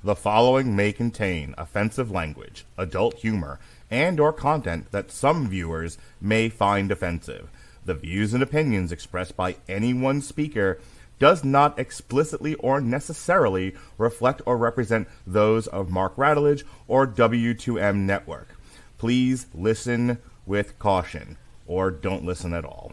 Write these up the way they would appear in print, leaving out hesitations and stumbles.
The following may contain offensive language, adult humor, and or content that some viewers may find offensive. The views and opinions expressed by any one speaker does not explicitly or necessarily reflect or represent those of Mark Radulich or W2M Network. Please listen with caution, or don't listen at all.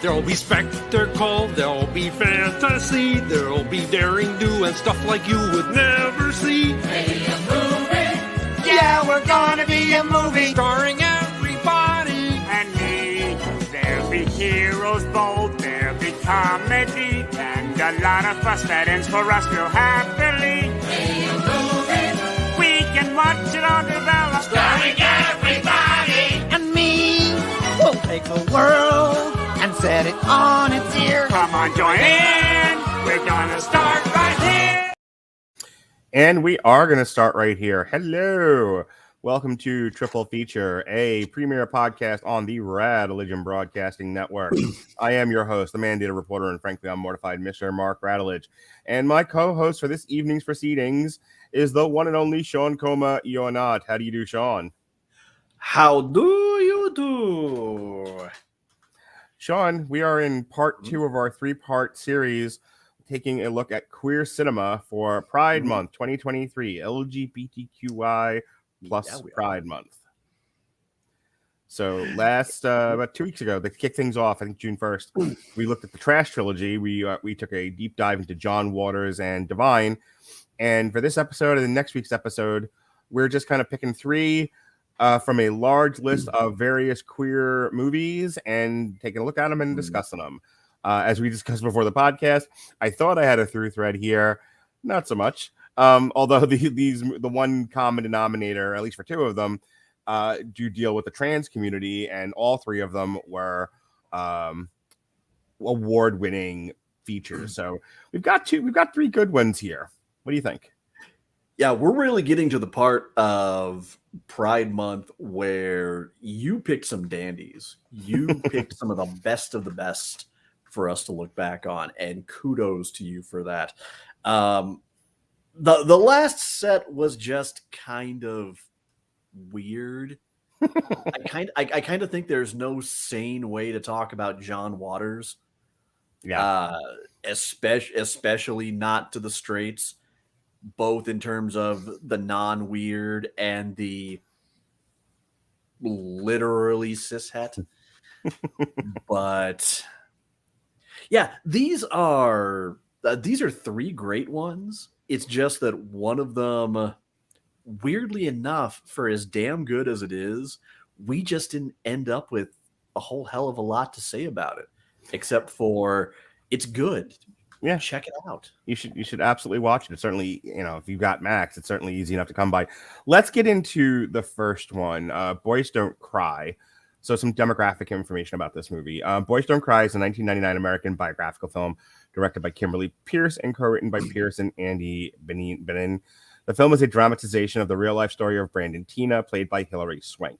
There'll be spectacle, there'll be fantasy, there'll be daring do and stuff like you would never see. Be a movie. Yeah, we're gonna be a movie. Starring everybody And me. There'll be heroes bold, there'll be comedy, and a lot of fuss that ends for us real happily. Be a movie. We can watch it all develop. Starring everybody. And me. We'll take the world and set it on its ear. Come on, join in. We're gonna start right here. And we are going to start right here. Hello. Welcome to Triple Feature, a premiere podcast on the Radulich Broadcasting Network. I am your host, the mandated reporter, and frankly, I'm mortified, Mr. Mark Radulich. And my co-host for this evening's proceedings is the one and only Sean Coma Ionat. How do you do, Sean? How do you do? Sean, we are in part 2 of our 3-part series taking a look at queer cinema for Pride Month 2023, LGBTQI plus Pride Month. So about 2 weeks ago, to kick things off, I think June 1st, we looked at the Trash Trilogy. We took a deep dive into John Waters and Divine. And for this episode and the next week's episode, we're just kind of picking 3 from a large list of various queer movies and taking a look at them and discussing them. As we discussed before the podcast, I thought I had a through thread here. Not so much. Although the one common denominator, at least for 2 of them, do deal with the trans community, and all 3 of them were award-winning features. So we've got 3 good ones here. What do you think? Yeah, we're really getting to the part of Pride Month where you picked some dandies. You picked some of the best for us to look back on, and kudos to you for that. The last set was just kind of weird. I kind of think there's no sane way to talk about John Waters. Yeah. Especially not to the straights, both in terms of the non-weird and the literally cishet. But yeah, these are 3 great ones. It's just that one of them, weirdly enough, for as damn good as it is, we just didn't end up with a whole hell of a lot to say about it, except for it's good. Yeah, check it out. You should absolutely watch it. It's certainly, if you've got Max, it's certainly easy enough to come by. Let's get into the first one, Boys Don't Cry. So some demographic information about this movie. Boys Don't Cry is a 1999 American biographical film directed by Kimberly Pierce and co-written by Pierce and Andy Benin. The film is a dramatization of the real-life story of Brandon Tina, played by Hilary Swank,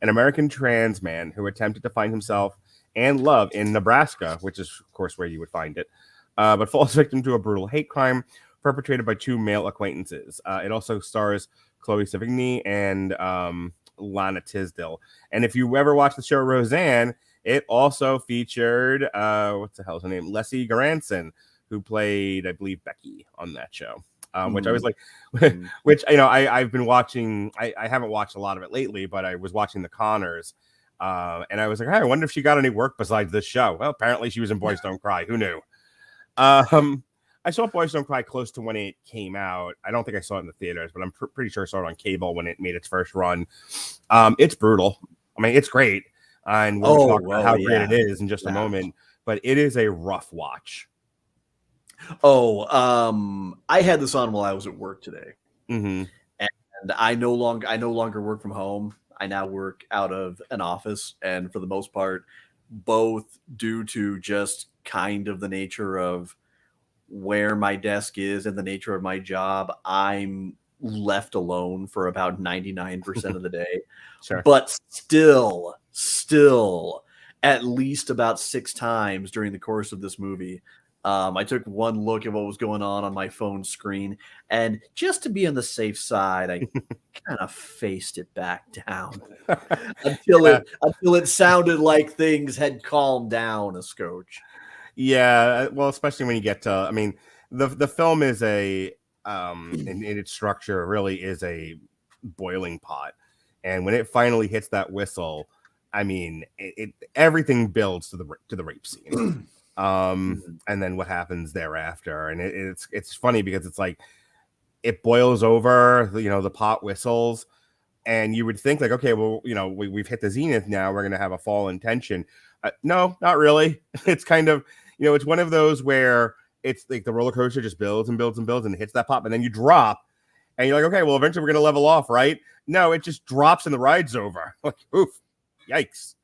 an American trans man who attempted to find himself and love in Nebraska, which is, of course, where you would find it, but falls victim to a brutal hate crime perpetrated by 2 male acquaintances. It also stars Chloe Sevigny and Lana Tisdale. And if you ever watched the show Roseanne, it also featured what's the hell's her name? Leslie Garanson, who played, I believe, Becky on that show. Which I was like, which I've been watching. I haven't watched a lot of it lately, but I was watching The Connors, and I was like, hey, I wonder if she got any work besides this show. Well, apparently she was in Boys Don't Cry. Who knew? I saw Boys Don't Cry close to when it came out. I don't think I saw it in the theaters, but I'm pretty sure I saw it on cable when it made its first run. It's brutal. I mean, it's great. And we'll talk about how great it is in just a moment. But it is a rough watch. I had this on while I was at work today. Mm-hmm. And I no longer work from home. I now work out of an office. And for the most part, both due to just kind of the nature of where my desk is and the nature of my job, I'm left alone for about 99% of the day. Sure. But still, at least about 6 times during the course of this movie. I took one look at what was going on my phone screen, and just to be on the safe side, I kind of faced it back down until Yeah. it sounded like things had calmed down a scotch. Yeah, well, especially when you get to, I mean, the film is in its structure really is a boiling pot, and when it finally hits that whistle, I mean, everything builds to the rape scene, and then what happens thereafter, and it's funny because it's like it boils over, the pot whistles, and you would think like, okay, well, we've hit the zenith now, we're gonna have a fall in tension. No, not really. It's kind of, it's one of those where it's like the roller coaster just builds and builds and builds and it hits that pop, and then you drop, and you're like, okay, well, eventually we're gonna level off, right? No, it just drops and the ride's over. Like, oof, yikes.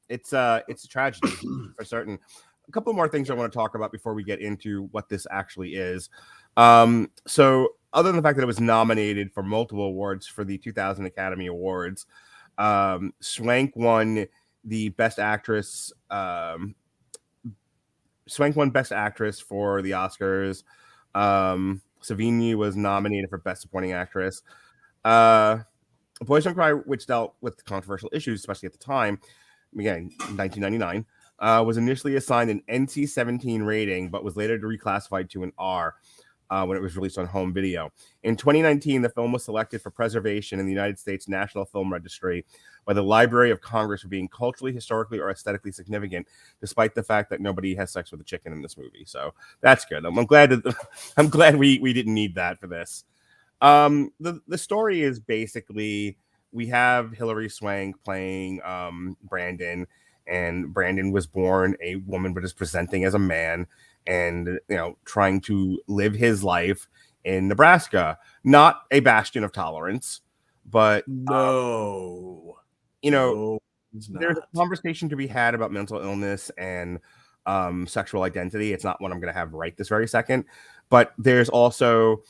It's a tragedy for certain. A couple more things I want to talk about before we get into what this actually is. So other than the fact that it was nominated for multiple awards for the 2000 Academy Awards, Swank won the Best Actress. Swank won Best Actress for the Oscars. Savini was nominated for Best Supporting Actress. Boys Don't Cry, which dealt with controversial issues, especially at the time, again, 1999, was initially assigned an NC-17 rating, but was later reclassified to an R when it was released on home video. In 2019, the film was selected for preservation in the United States National Film Registry by the Library of Congress for being culturally, historically, or aesthetically significant, despite the fact that nobody has sex with a chicken in this movie. So that's good. I'm glad we didn't need that for this. The story is basically we have Hilary Swank playing Brandon, and Brandon was born a woman but is presenting as a man, and trying to live his life in Nebraska, not a bastion of tolerance, but No, it's not. there's a conversation to be had about mental illness and sexual identity. It's not what I'm going to have right this very second, but there's also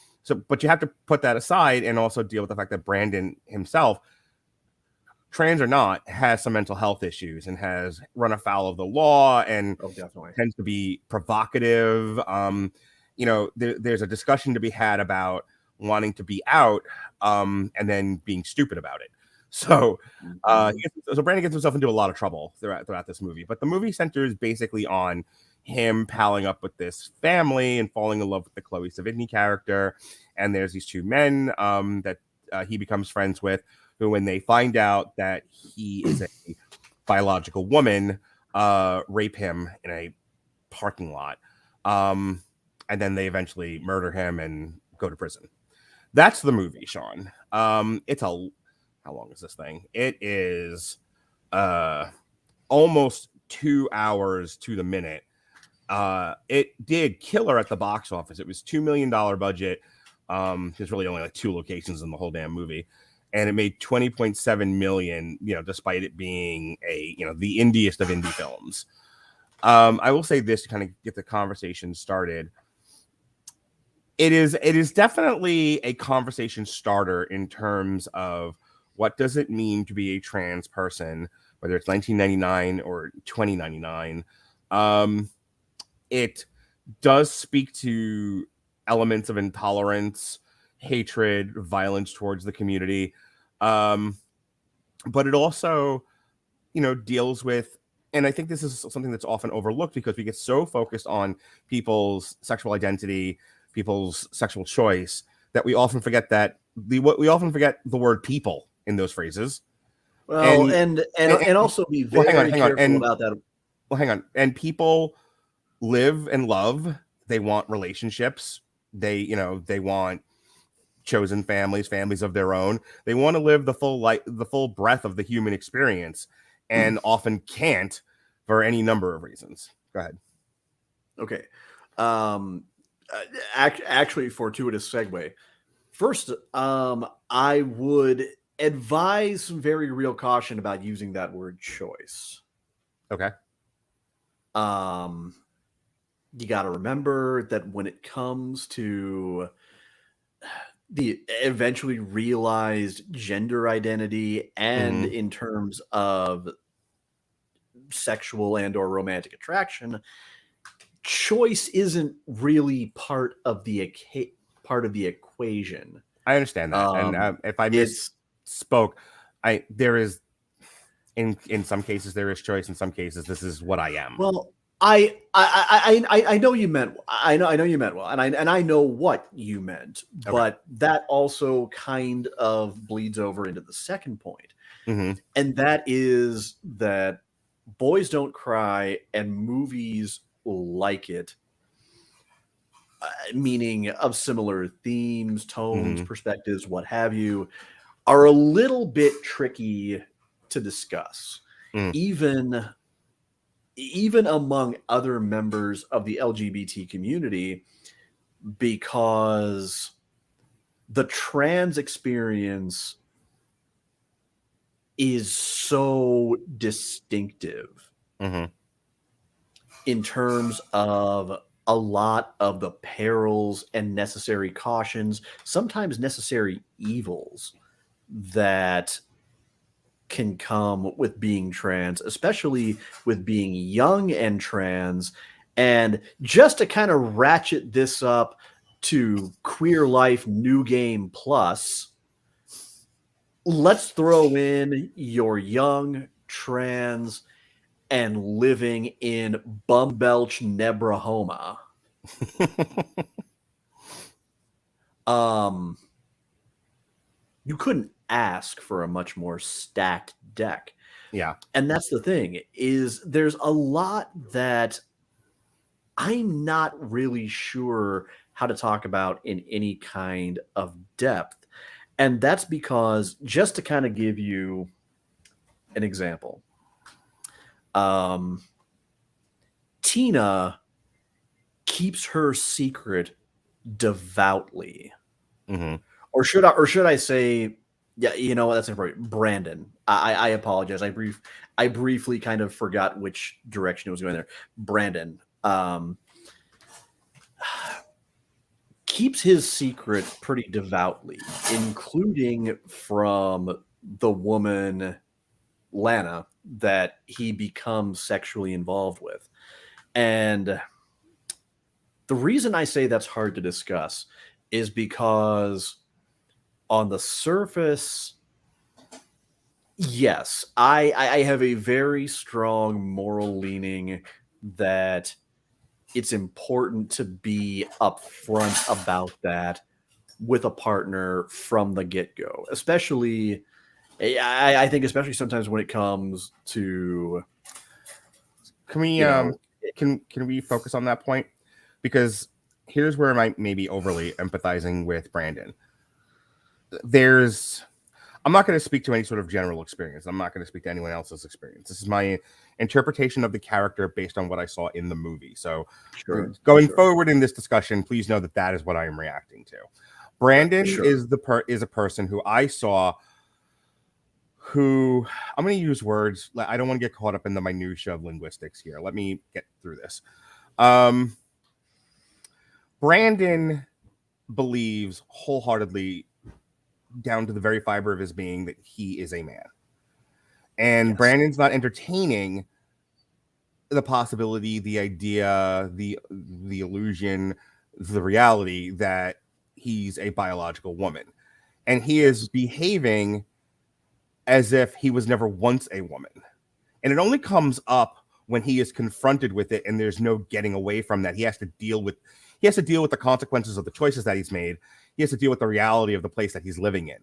but you have to put that aside and also deal with the fact that Brandon himself, trans or not, has some mental health issues and has run afoul of the law and definitely tends to be provocative. There's a discussion to be had about wanting to be out and then being stupid about it. So Brandon gets himself into a lot of trouble throughout this movie. But the movie centers basically on him palling up with this family and falling in love with the Chloe Sevigny character. And there's these two men that he becomes friends with, who, when they find out that he is a biological woman, rape him in a parking lot. And then they eventually murder him and go to prison. That's the movie, Sean. How long is this thing? It is almost 2 hours to the minute. It did killer at the box office. It was $2 million budget. There's really only like 2 locations in the whole damn movie, and it made 20.7 million. Despite it being the indiest of indie films. I will say this to kind of get the conversation started. It is definitely a conversation starter in terms of what does it mean to be a trans person, whether it's 1999 or 2099. It does speak to elements of intolerance, hatred, violence towards the community. But it also, deals with, and I think this is something that's often overlooked because we get so focused on people's sexual identity, people's sexual choice, that we often forget the word people in those phrases. Well, and also be very careful about that. Well, hang on. And people live and love. They want relationships. They want chosen families of their own. They want to live the full breadth of the human experience, and often can't for any number of reasons. Go ahead. Okay. Actually, fortuitous segue. First, I would advise some very real caution about using that word choice. Okay. You got to remember that when it comes to the eventually realized gender identity, and in terms of sexual and or romantic attraction, choice isn't really part of the equation. I understand that, and if I misspoke, there is in some cases there is choice. In some cases, this is what I am. Well, I know you meant I know you meant well, and I know what you meant, Okay. but that also kind of bleeds over into the second point, and that is that boys don't cry and movies like it, meaning of similar themes, tones, perspectives, what have you, are a little bit tricky to discuss, even among other members of the LGBT community, because the trans experience is so distinctive in terms of a lot of the perils and necessary cautions, sometimes necessary evils that can come with being trans, especially with being young and trans. And just to kind of ratchet this up to Queer Life New Game Plus, let's throw in you're young, trans, and living in Bumbelch, Nebrahoma. You couldn't ask for a much more stacked deck. Yeah. And that's the thing, is there's a lot that I'm not really sure how to talk about in any kind of depth. And that's because, just to kind of give you an example, Tina keeps her secret devoutly. Or should I say, yeah, you know what, that's important. Brandon. I apologize. I briefly kind of forgot which direction it was going there. Brandon keeps his secret pretty devoutly, including from the woman Lana that he becomes sexually involved with. And the reason I say that's hard to discuss is because on the surface, yes, I have a very strong moral leaning that it's important to be upfront about that with a partner from the get-go. Especially, I think, especially sometimes when it comes to... Can we can we focus on that point? Because here's where I may be overly empathizing with Brandon. I'm not going to speak to any sort of general experience. I'm not going to speak to anyone else's experience. This is my interpretation of the character based on what I saw in the movie. So going forward in this discussion, please know that that is what I am reacting to. Brandon is a person who I saw, who, I'm going to use words. I don't want to get caught up in the minutia of linguistics here. Let me get through this. Brandon believes wholeheartedly, down to the very fiber of his being, that he is a man. And Brandon's not entertaining the possibility, the idea, the illusion, the reality that he's a biological woman. And he is behaving as if he was never once a woman. And it only comes up when he is confronted with it, and there's no getting away from that. He has to deal with the consequences of the choices that he's made. He has to deal with the reality of the place that he's living in.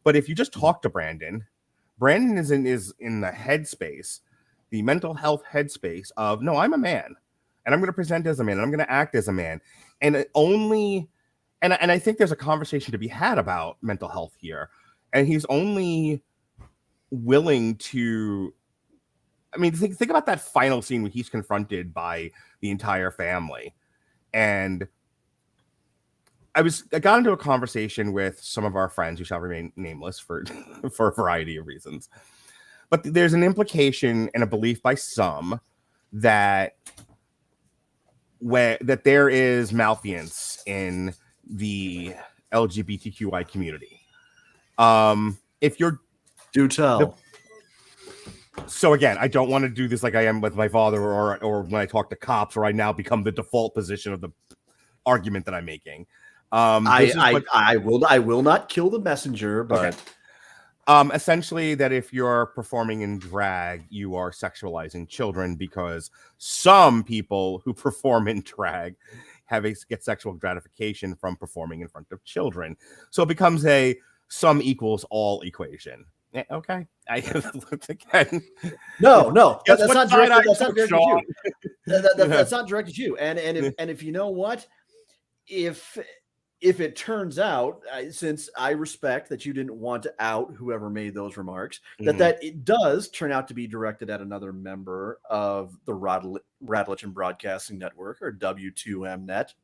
But if you just talk to Brandon is in the headspace, the mental health headspace of, no, I'm a man, and I'm going to present as a man, and I'm going to act as a man. And I think there's a conversation to be had about mental health here. And he's only willing to, I mean, think about that final scene when he's confronted by the entire family. And I got into a conversation with some of our friends who shall remain nameless for a variety of reasons. But there's an implication and a belief by some that there is malfeasance in the LGBTQI community. If you're do tell. So again, I don't want to do this like I am with my father or when I talk to cops, where I now become the default position of the argument that I'm making. I will not kill the messenger, but essentially that if you're performing in drag, you are sexualizing children, because some people who perform in drag get sexual gratification from performing in front of children. So it becomes a sum equals all equation. Okay. Again. No, Guess that's what not side directed. I That's not took, directed at Sean? you. That's not directed at you. And if you know what, if it turns out, since I respect that you didn't want to out whoever made those remarks, that it does turn out to be directed at another member of the Radulich and Broadcasting Network, or W2M Net,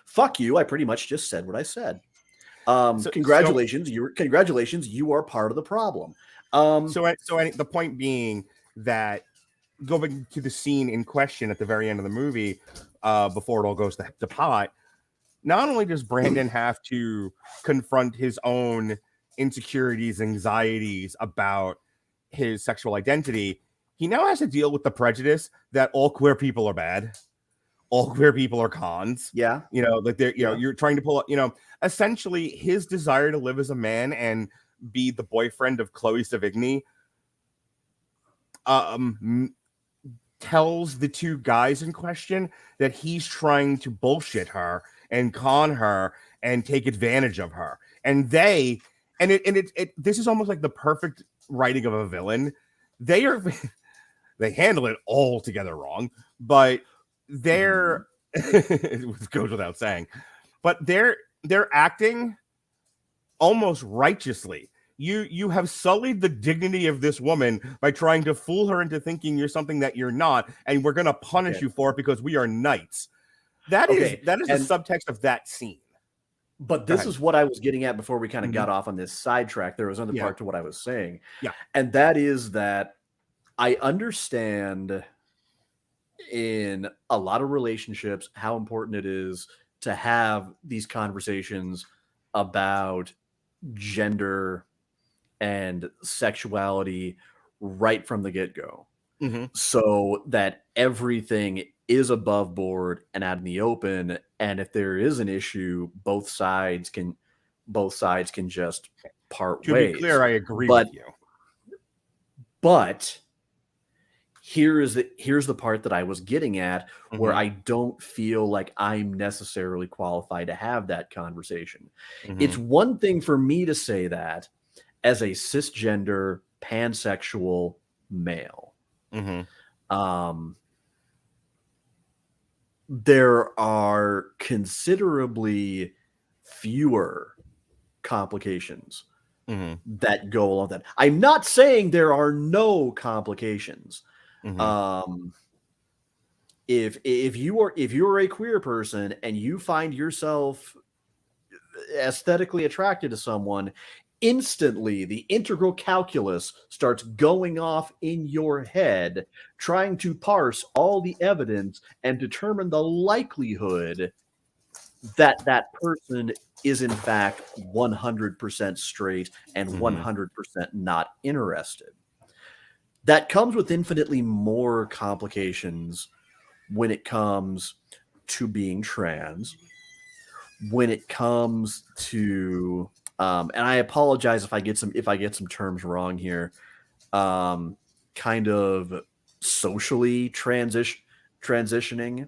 fuck you. I pretty much just said what I said. Congratulations, you are part of the problem. The point being that going to the scene in question at the very end of the movie, before it all goes to pot, not only does Brandon have to confront his own insecurities, anxieties about his sexual identity, he now has to deal with the prejudice that all queer people are bad. All queer people are cons. Yeah. Like they're, you're trying to pull up, essentially his desire to live as a man and be the boyfriend of Chloe Sevigny tells the two guys in question that he's trying to bullshit her and con her and take advantage of her. And this is almost like the perfect writing of a villain. They handle it all together wrong, but it goes without saying, but they're acting almost righteously. You have sullied the dignity of this woman by trying to fool her into thinking you're something that you're not, and we're going to punish you for it because we are knights. That is the subtext of that scene. But this is what I was getting at before we kind of got off on this sidetrack. There was another part to what I was saying. Yeah. And that is that I understand in a lot of relationships how important it is to have these conversations about gender and sexuality right from the get-go, so that everything is above board and out in the open. And if there is an issue, both sides can just part ways. To be clear, I agree with you. But here's the part that I was getting at, where I don't feel like I'm necessarily qualified to have that conversation. It's one thing for me to say that as a cisgender pansexual male. There are considerably fewer complications that go along that. I'm not saying there are no complications. If you're a queer person and you find yourself aesthetically attracted to someone, instantly the integral calculus starts going off in your head, trying to parse all the evidence and determine the likelihood that that person is in fact 100% straight and 100% not interested. That comes with infinitely more complications when it comes to being trans, when it comes to and I apologize if I get some terms wrong here, kind of socially transitioning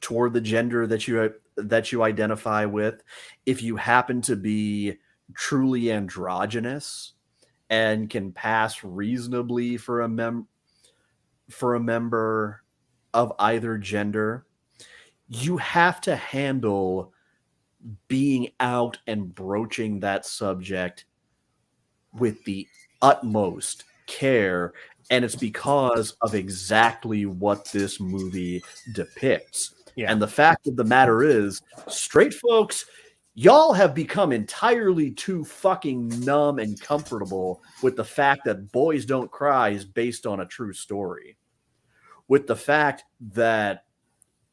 toward the gender that you identify with. If you happen to be truly androgynous and can pass reasonably for a member of either gender, you have to handle being out and broaching that subject with the utmost care. And it's because of exactly what this movie depicts. Yeah. And the fact of the matter is, straight folks, y'all have become entirely too fucking numb and comfortable with the fact that Boys Don't Cry is based on a true story. With the fact that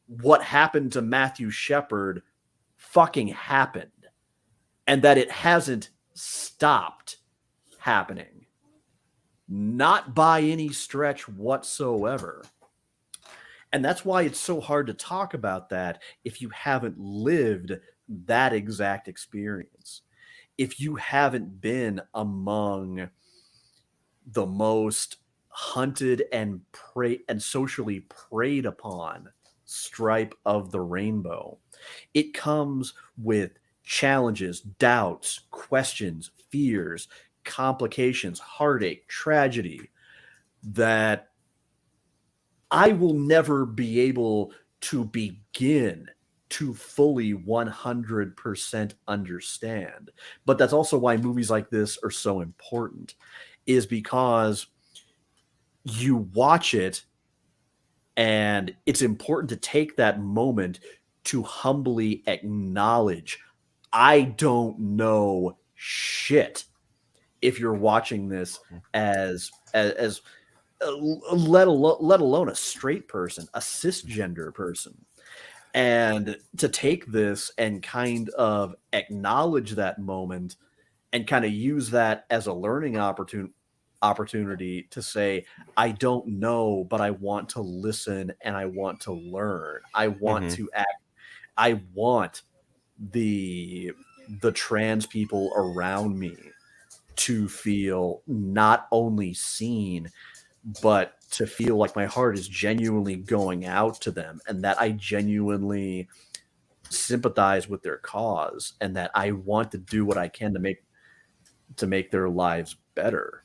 what happened to Matthew Shepard fucking happened, and that it hasn't stopped happening. Not by any stretch whatsoever. And that's why it's so hard to talk about that if you haven't lived that exact experience. If you haven't been among the most hunted and socially preyed upon stripe of the rainbow. It comes with challenges, doubts, questions, fears, complications, heartache, tragedy that I will never be able to begin to fully 100% understand. But that's also why movies like this are so important, is because you watch it and it's important to take that moment to humbly acknowledge, I don't know shit. If you're watching this as let alone a straight person, a cisgender person, and to take this and kind of acknowledge that moment and kind of use that as a learning opportunity to say, I don't know, but I want to listen and I want to learn. I want to act. I want the trans people around me to feel not only seen, but to feel like my heart is genuinely going out to them and that I genuinely sympathize with their cause and that I want to do what I can to make their lives better.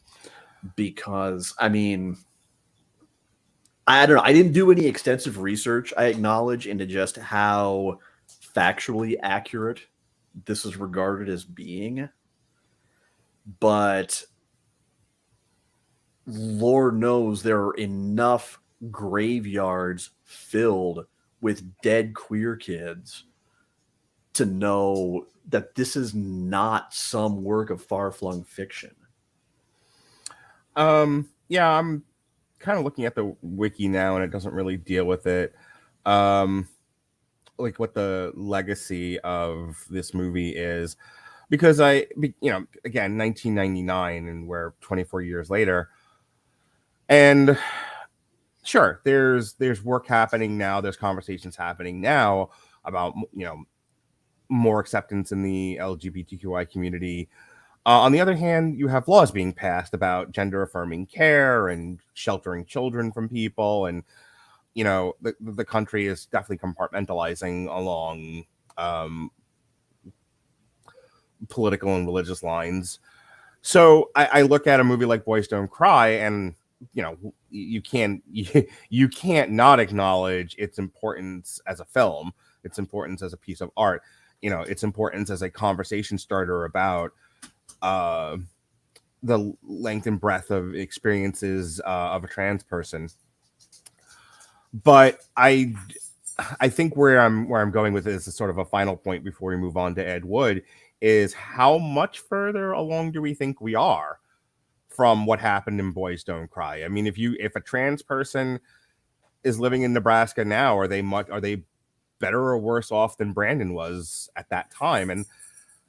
Because I mean, I don't know, I didn't do any extensive research, I acknowledge, into just how factually accurate this is regarded as being, but Lord knows there are enough graveyards filled with dead queer kids to know that this is not some work of far-flung fiction. Yeah, I'm kind of looking at the wiki now, and it doesn't really deal with it. Like what the legacy of this movie is, because again, 1999, and we're 24 years later, and sure, there's work happening now, there's conversations happening now about more acceptance in the LGBTQI community. On the other hand, you have laws being passed about gender affirming care and sheltering children from people. And, the country is definitely compartmentalizing along political and religious lines. So I look at a movie like Boys Don't Cry, and, you can't not acknowledge its importance as a film, its importance as a piece of art, its importance as a conversation starter about the length and breadth of experiences of a trans person. But I think where I'm going with this is sort of a final point before we move on to Ed Wood, is how much further along do we think we are from what happened in Boys Don't Cry? I mean, if a trans person is living in Nebraska now, are they better or worse off than Brandon was at that time? And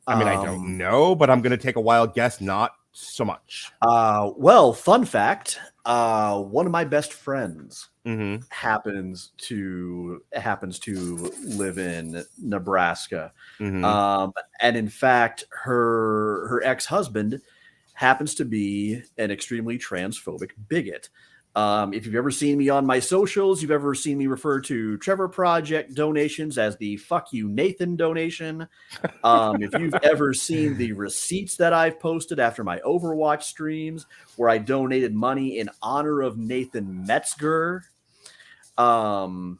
I mean, I don't know, but I'm going to take a wild guess, not so much. Well, fun fact, one of my best friends happens to live in Nebraska. And in fact, her ex-husband happens to be an extremely transphobic bigot. If you've ever seen me on my socials, you've ever seen me refer to Trevor Project donations as the "fuck you Nathan" donation. If you've ever seen the receipts that I've posted after my Overwatch streams, where I donated money in honor of Nathan Metzger, who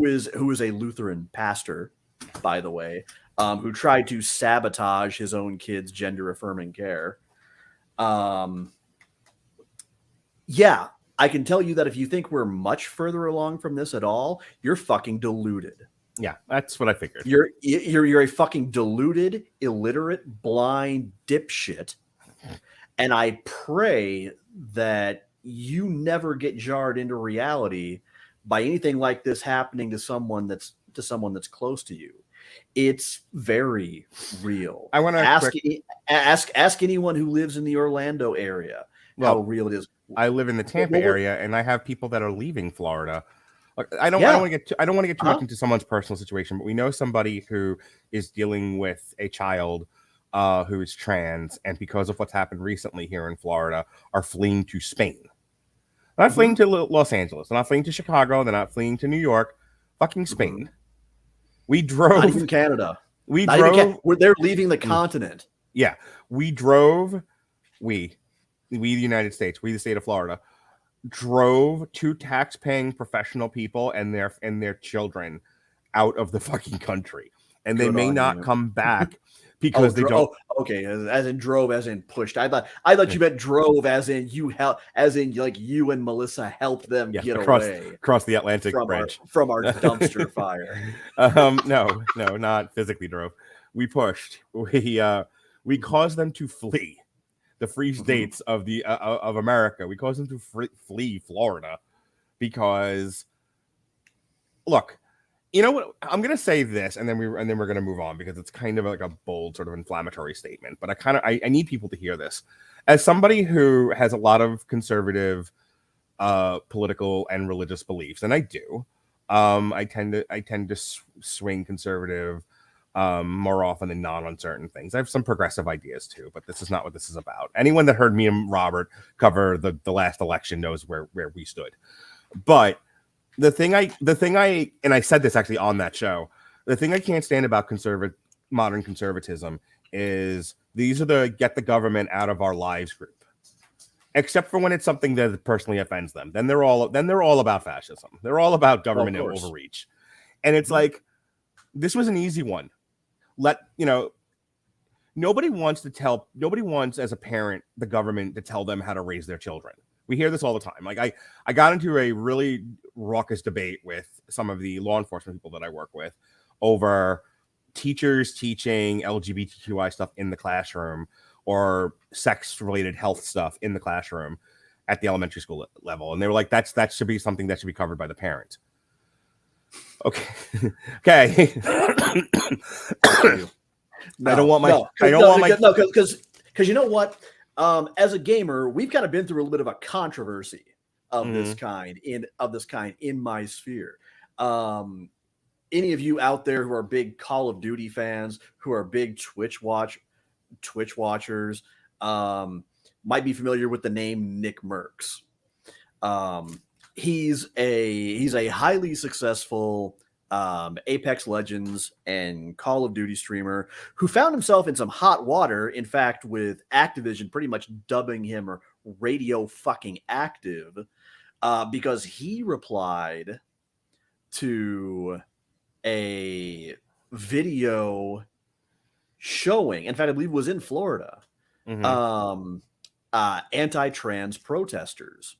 is a Lutheran pastor, by the way, who tried to sabotage his own kids' gender affirming care. Yeah, I can tell you that if you think we're much further along from this at all, you're fucking deluded. Yeah, that's what I figured. You're a fucking deluded, illiterate, blind dipshit. And I pray that you never get jarred into reality by anything like this happening to someone that's close to you. It's very real. I want to ask anyone who lives in the Orlando area how real it is. I live in the Tampa area, and I have people that are leaving Florida. I don't want to get too much into someone's personal situation, but we know somebody who is dealing with a child who is trans, and because of what's happened recently here in Florida, are fleeing to Spain. They're not fleeing to Los Angeles. They're not fleeing to Chicago. They're not fleeing to New York. Fucking Spain. We drove. Not even Canada. They're leaving the continent. Yeah, we drove. We, the United States, we the state of Florida, drove 2 tax-paying professional people and their children out of the fucking country, and they may not come back because they don't. Oh, okay, as in drove, as in pushed. I thought you meant drove, as in you help, as in like you and Melissa helped them get away across the Atlantic bridge from our dumpster fire. No, not physically drove. We pushed. We caused them to flee the free states of the of America. We caused them to flee Florida because, look, you know what? I'm gonna say this, and then we're gonna move on because it's kind of like a bold sort of inflammatory statement. But I need people to hear this. As somebody who has a lot of conservative political and religious beliefs, and I do, I tend to swing conservative more often than not on certain things. I have some progressive ideas too, but this is not what this is about. Anyone that heard me and Robert cover the last election knows where we stood. But the thing I and I said this actually on that show, the thing I can't stand about modern conservatism is these are the get the government out of our lives group. Except for when it's something that personally offends them. Then they're all about fascism. They're all about government overreach. And it's like, this was an easy one. Nobody wants as a parent the government to tell them how to raise their children. We hear this all the time. Like I got into a really raucous debate with some of the law enforcement people that I work with over teachers teaching LGBTQI stuff in the classroom or sex-related health stuff in the classroom at the elementary school level. And they were like, that should be something that should be covered by the parent. Okay. Because you know what? As a gamer, we've kind of been through a little bit of a controversy of this kind in my sphere. Any of you out there who are big Call of Duty fans, who are big Twitch watchers, might be familiar with the name Nick Merckx. He's a highly successful Apex Legends and Call of Duty streamer who found himself in some hot water, in fact, with Activision pretty much dubbing him radio fucking active, because he replied to a video showing, in fact, I believe it was in Florida, anti-trans protesters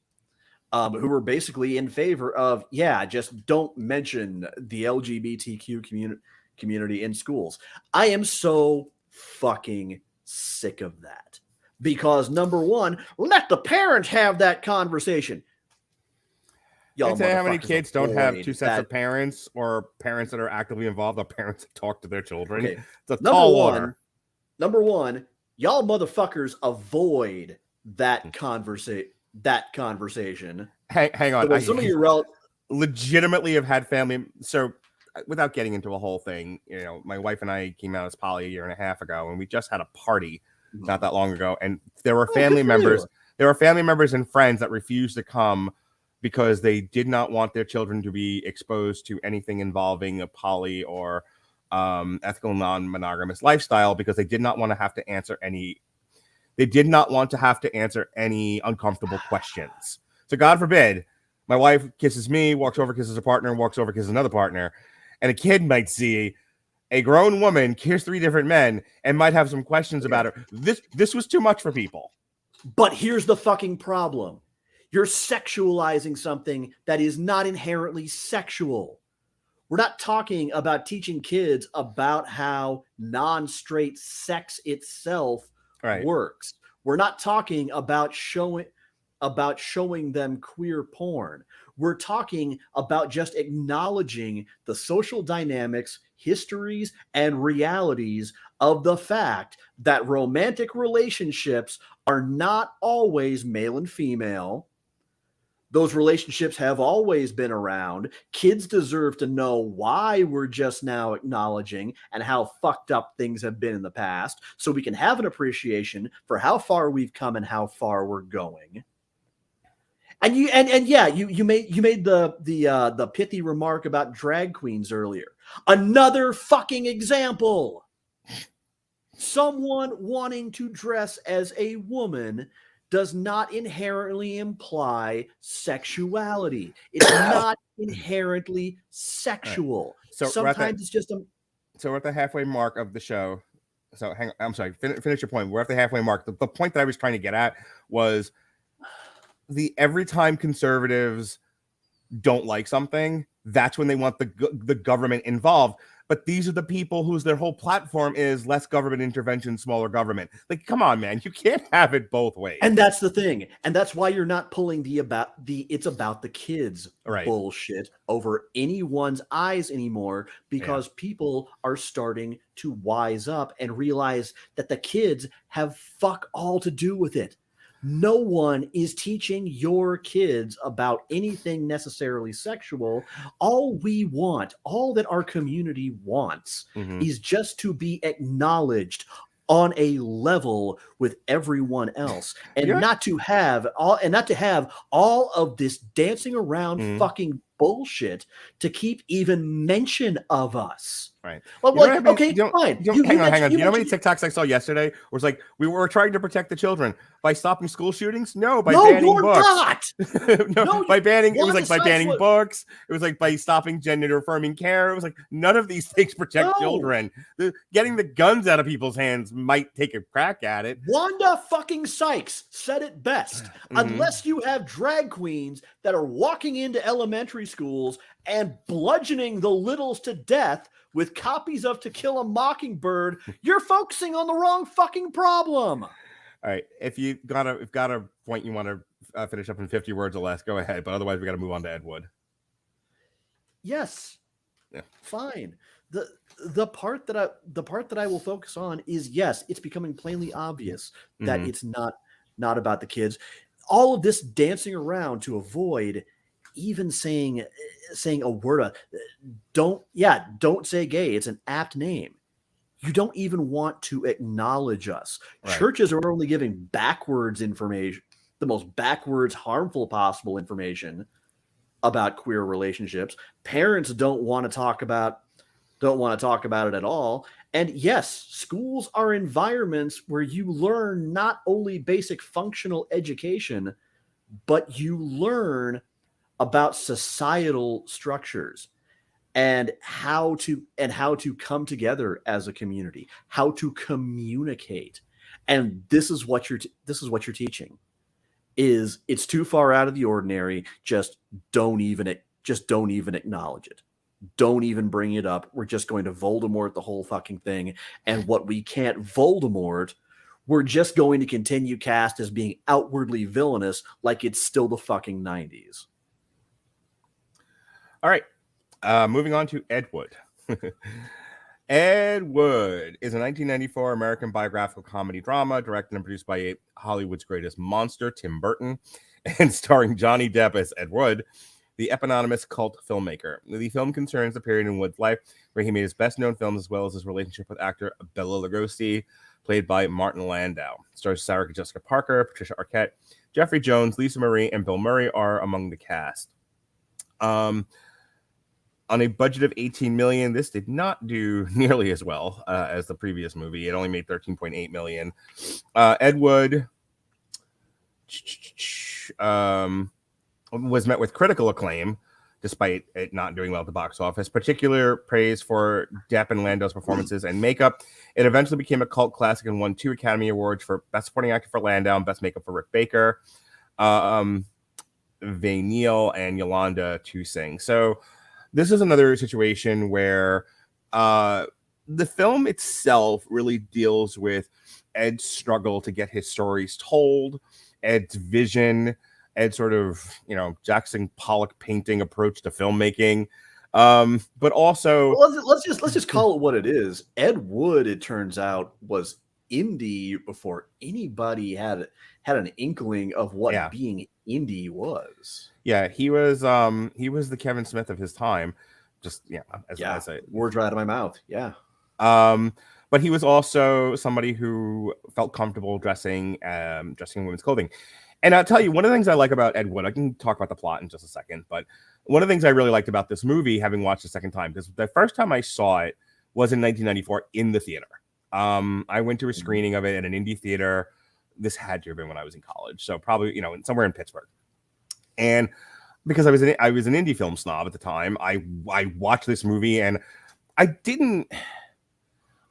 who were basically in favor of, just don't mention the LGBTQ community in schools. I am so fucking sick of that. Because number one, let the parents have that conversation. Y'all say how many kids don't have 2 sets of parents, or parents that are actively involved, or parents that talk to their children. Okay. It's a tall order. Number one, y'all motherfuckers avoid that conversation. Hang on. So some of your legitimately have had family. So without getting into a whole thing, my wife and I came out as poly a year and a half ago, and we just had a party not that long ago, and there were family members. There were family members and friends that refused to come because they did not want their children to be exposed to anything involving a poly or ethical non-monogamous lifestyle, because they did not want to have to answer any. They did not want to have to answer any uncomfortable questions. So God forbid, my wife kisses me, walks over, kisses her partner, walks over, kisses another partner, and a kid might see a grown woman kiss 3 different men and might have some questions about her. This was too much for people. But here's the fucking problem. You're sexualizing something that is not inherently sexual. We're not talking about teaching kids about how non-straight sex itself works. We're not talking about showing. about showing them queer porn. We're talking about just acknowledging the social dynamics, histories, and realities of the fact that romantic relationships are not always male and female. Those relationships have always been around. Kids deserve to know why we're just now acknowledging and how fucked up things have been in the past, so we can have an appreciation for how far we've come and how far we're going. And you made the pithy remark about drag queens earlier. Another fucking example. Someone wanting to dress as a woman does not inherently imply sexuality. It's not inherently sexual. Right. So sometimes it's just a. So we're at the halfway mark of the show. So I'm sorry. Finish your point. We're at the halfway mark. The point that I was trying to get at was every time conservatives don't like something, that's when they want the government involved. But these are the people whose their whole platform is less government intervention, smaller government. Like, come on, man, you can't have it both ways. And that's the thing. And that's why you're not pulling it's about the kids bullshit over anyone's eyes anymore, because people are starting to wise up and realize that the kids have fuck all to do with it. No one is teaching your kids about anything necessarily sexual. All that our community wants is just to be acknowledged on a level with everyone else, and not to have all of this dancing around fucking bullshit to keep even mention of us. Right. Well, fine. Hang on. You know how many TikToks I saw yesterday? Where it's like, we were trying to protect the children by stopping school shootings? No, by banning books. By banning. It was like by banning books. It was like by stopping gender affirming care. It was like, none of these things protect children. Getting the guns out of people's hands might take a crack at it. Wanda fucking Sykes said it best. Unless you have drag queens that are walking into elementary schools and bludgeoning the littles to death with copies of To Kill a Mockingbird, you're focusing on the wrong fucking problem. All right. If you've got a point you want to finish up in 50 words or less, go ahead. But otherwise, we got to move on to Ed Wood. Yes. Yeah. Fine. The part that I will focus on is, yes, it's becoming plainly obvious that it's not about the kids. All of this dancing around to avoid even saying a word. Don't say gay. It's an apt name. You don't even want to acknowledge us. Right. Churches are only giving backwards information, the most backwards, harmful possible information about queer relationships. Parents don't want to talk about it at all. And yes, schools are environments where you learn not only basic functional education, but you learn about societal structures and how to come together as a community, how to communicate. And this is what you're teaching. It's too far out of the ordinary. Just don't even acknowledge it. Don't even bring it up. We're just going to Voldemort the whole fucking thing. And what we can't Voldemort, we're just going to continue cast as being outwardly villainous like it's still the fucking 90s. All right. Moving on to Ed Wood. Ed Wood is a 1994 American biographical comedy drama directed and produced by Hollywood's greatest monster, Tim Burton, and starring Johnny Depp as Ed Wood, the eponymous cult filmmaker. The film concerns the period in Wood's life where he made his best-known films, as well as his relationship with actor Bela Lugosi, played by Martin Landau. It stars Sarah Jessica Parker, Patricia Arquette, Jeffrey Jones, Lisa Marie, and Bill Murray are among the cast. On a budget of $18 million, this did not do nearly as well as the previous movie. It only made $13.8 million. Ed Wood was met with critical acclaim, despite it not doing well at the box office. Particular praise for Depp and Landau's performances and makeup. It eventually became a cult classic and won 2 Academy Awards for Best Supporting Actor for Landau and Best Makeup for Rick Baker, Vay Neal, and Yolanda to sing. So this is another situation where the film itself really deals with Ed's struggle to get his stories told, Ed's vision Ed's sort of, Jackson Pollock painting approach to filmmaking. But also, well, let's just call it what it is. Ed Wood, it turns out, was indie before anybody had an inkling of what being indie was. Yeah, he was the Kevin Smith of his time. Just as words right out of my mouth. Yeah. But he was also somebody who felt comfortable dressing in women's clothing. And I'll tell you, one of the things I like about Ed Wood, I can talk about the plot in just a second, but one of the things I really liked about this movie, having watched the second time, because the first time I saw it was in 1994 in the theater. I went to a screening of it at an indie theater. This had to have been when I was in college, so probably somewhere in Pittsburgh. And because I was an indie film snob at the time, I watched this movie and it didn't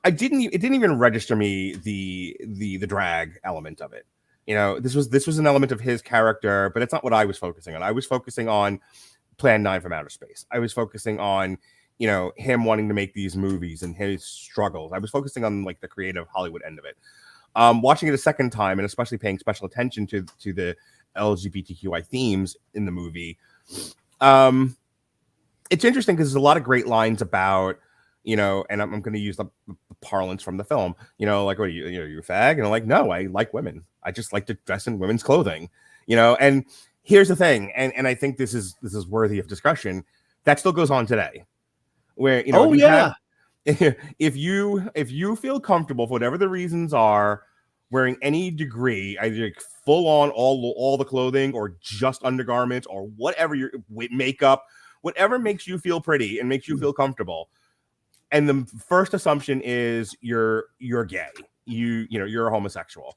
even register me the drag element of it. This was an element of his character, but it's not what I was focusing on. I was focusing on Plan 9 from Outer Space. I was focusing on, him wanting to make these movies and his struggles. I was focusing on like the creative Hollywood end of it. Watching it a second time and especially paying special attention to the LGBTQI themes in the movie. It's interesting because there's a lot of great lines about, and I'm going to use the parlance from the film, like, what are you a fag? And I'm like, no, I like women. I just like to dress in women's clothing, and here's the thing. And I think this is worthy of discussion. That still goes on today where, if you feel comfortable for whatever the reasons are wearing any degree, either full on all the clothing or just undergarments or whatever your makeup, whatever makes you feel pretty and makes you feel comfortable. And the first assumption is you're gay. You're a homosexual.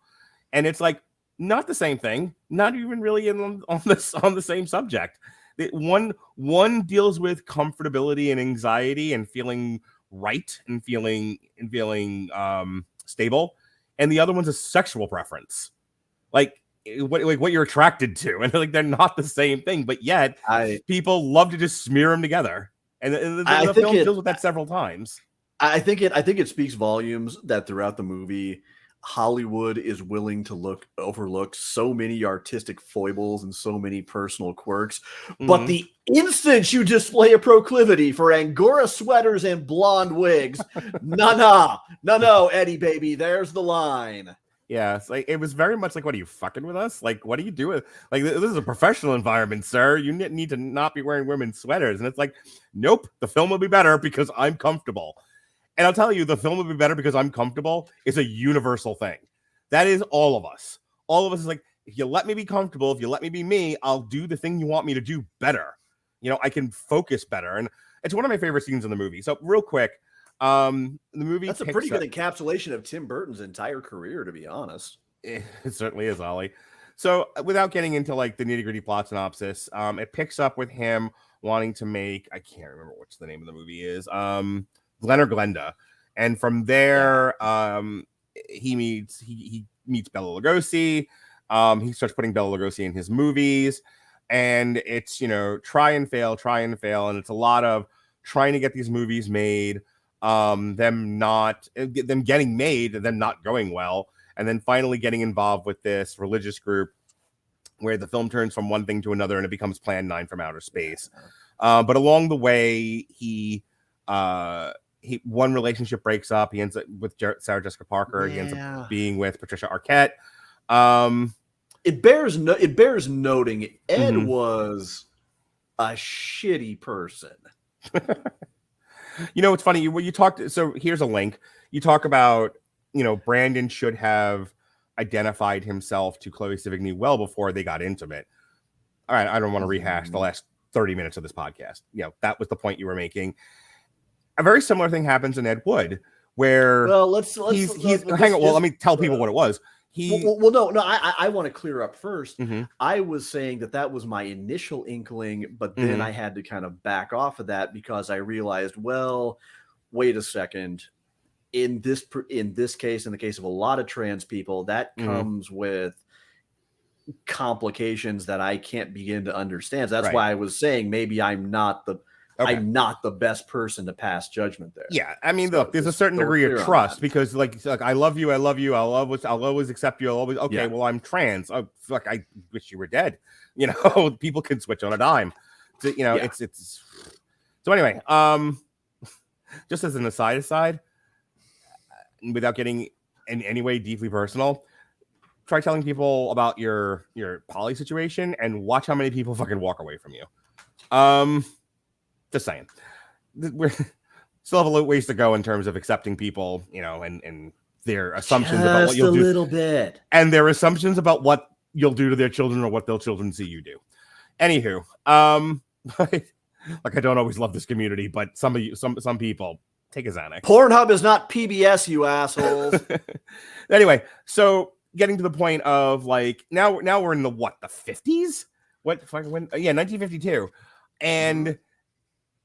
And it's like not the same thing, not even really on the same subject. One deals with comfortability and anxiety and feeling right and feeling stable, and the other one's a sexual preference, like what you're attracted to, and like they're not the same thing, but yet people love to just smear them together, and the film deals with that several times. I think it speaks volumes that throughout the movie, Hollywood is willing to overlook so many artistic foibles and so many personal quirks. But the instant you display a proclivity for Angora sweaters and blonde wigs, no, Eddie baby, there's the line. Yeah, it's like, it was very much like, what are you fucking with us? Like, what are you doing? Like, this is a professional environment, sir. You need to not be wearing women's sweaters. And it's like, nope, the film will be better because I'm comfortable. And I'll tell you, the film will be better because I'm comfortable is a universal thing. That is all of us. All of us is like, if you let me be comfortable, if you let me be me, I'll do the thing you want me to do better. I can focus better. And it's one of my favorite scenes in the movie. So real quick, the movie, that's a pretty good encapsulation of Tim Burton's entire career, to be honest. It certainly is, Ollie. So without getting into like the nitty-gritty plot synopsis, it picks up with him wanting to make, I can't remember what's the name of the movie is, Glenn or Glenda, and from there, he meets Bela Lugosi. He starts putting Bela Lugosi in his movies, and it's try and fail, and it's a lot of trying to get these movies made, them getting made, and them not going well, and then finally getting involved with this religious group where the film turns from one thing to another, and it becomes Plan 9 from Outer Space. But along the way, one relationship breaks up. He ends up with Sarah Jessica Parker. He ends up being with Patricia Arquette. It bears noting Ed was a shitty person. It's funny when you talked. So here's a link. You talk about Brandon should have identified himself to Chloe Sevigny well before they got intimate. All right, I don't want to rehash the last 30 minutes of this podcast. That was the point you were making. A very similar thing happens in Ed Wood, where let's hang on. Well, let me tell people what it was. I want to clear up first. I was saying that was my initial inkling, but then I had to kind of back off of that because I realized, well, wait a second. In this case, in the case of a lot of trans people, that comes with complications that I can't begin to understand. So that's why I was saying maybe I'm not Okay. I'm not the best person to pass judgment there. Yeah, I mean, So look, there's a just certain so we're degree of clear on trust that. because, like, I love you, I'll always accept you, I'll always. Okay, Yeah. well, I'm trans. Oh, fuck, I wish you were dead. You know, people can switch on a dime. So, you know, Yeah. it's. So anyway, just as an aside, without getting in any way deeply personal, try telling people about your poly situation and watch how many people fucking walk away from you. Just saying, we're still have a little ways to go in terms of accepting people, you know, and their assumptions about what you'll do, little bit, and their assumptions about what you'll do to their children or what their children see you do. Anywho, like I don't always love this community, but some people take a Xanax. Pornhub is not PBS, you assholes. Anyway, so getting to the point of like now we're in the 50s? What fucking when? Yeah, 1952, and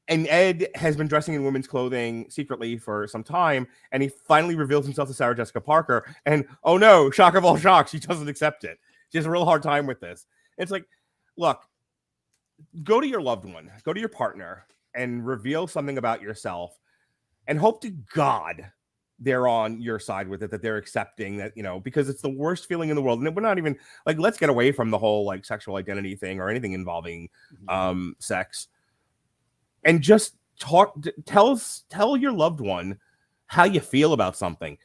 Ed has been dressing in women's clothing secretly for some time, and he finally reveals himself to Sarah Jessica Parker. And oh no, shock of all shocks, she doesn't accept it. She has a real hard time with this. It's like, look, go to your loved one, go to your partner, and reveal something about yourself, and hope to God they're on your side with it, that they're accepting that, you know, because it's the worst feeling in the world. And we're not even like, let's get away from the whole like sexual identity thing or anything involving sex. And just tell your loved one how you feel about something.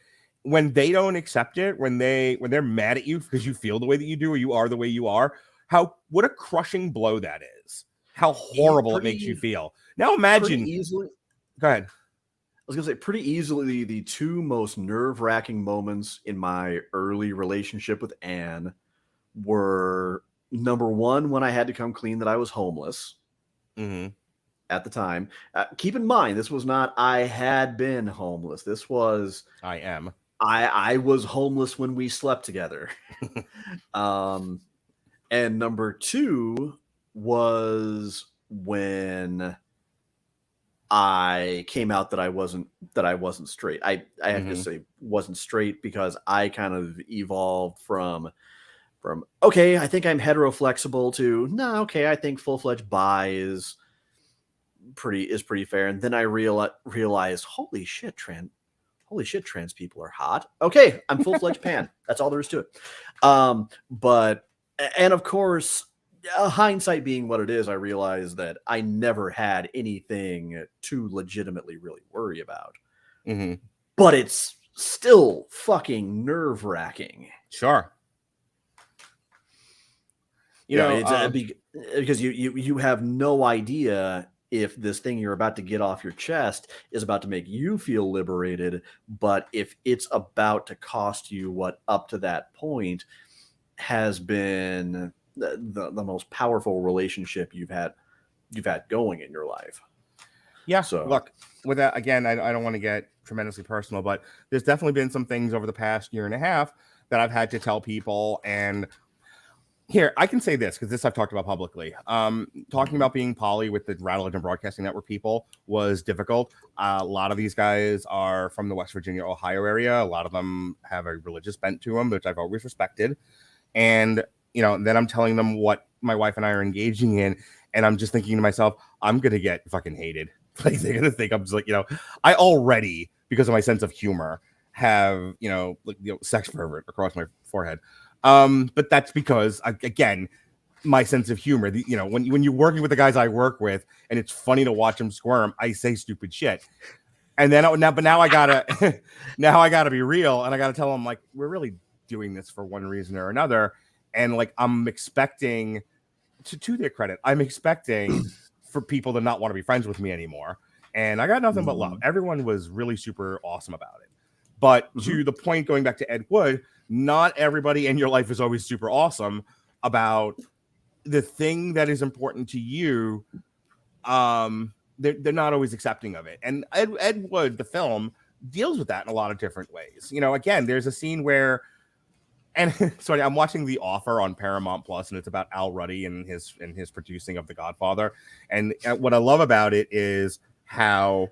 When they don't accept it, when they're mad at you because you feel the way that you do or you are the way you are, what a crushing blow that is. How horrible it makes you feel. Now imagine. Easily, go ahead. I was gonna say pretty easily the two most nerve-wracking moments in my early relationship with Anne were number one, when I had to come clean that I was homeless. Mm-hmm. At the time. Keep in mind, this was not I had been homeless. This was I am. I was homeless when we slept together. And number two was when I came out that I wasn't straight. I have to say wasn't straight because I kind of evolved from okay, I think I'm heteroflexible to no, okay, I think full-fledged bi is pretty fair. And then I realized, holy shit, trans people are hot. Okay, I'm full-fledged pan. That's all there is to it. But of course, hindsight being what it is, I realized that I never had anything to legitimately really worry about. Mm-hmm. But it's still fucking nerve-wracking. Sure. You know, it's because you have no idea if this thing you're about to get off your chest is about to make you feel liberated, but if it's about to cost you what up to that point has been the most powerful relationship you've had going in your life. Yeah. So look, with that, again, I don't want to get tremendously personal, but there's definitely been some things over the past year and a half that I've had to tell people. And here, I can say this because this I've talked about publicly. Talking about being poly with the Radulich and Broadcasting Network people was difficult. A lot of these guys are from the West Virginia, Ohio area. A lot of them have a religious bent to them, which I've always respected. And, you know, then I'm telling them what my wife and I are engaging in. And I'm just thinking to myself, I'm going to get fucking hated. Like, they're going to think I'm just like, you know, I already, because of my sense of humor, have, you know, like, you know, sex pervert across my forehead. But that's because, again, my sense of humor. You know, when you're working with the guys I work with, and it's funny to watch them squirm, I say stupid shit. And then now I gotta be real, and I gotta tell them, like, we're really doing this for one reason or another, and like I'm expecting, to their credit, I'm expecting for people to not want to be friends with me anymore. And I got nothing but love. Everyone was really super awesome about it. But to the point, going back to Ed Wood, not everybody in your life is always super awesome about the thing that is important to you. They're not always accepting of it. And Ed Wood, the film, deals with that in a lot of different ways. You know, again, there's a scene where, and sorry, I'm watching The Offer on Paramount Plus, and it's about Al Ruddy and his producing of The Godfather. And what I love about it is how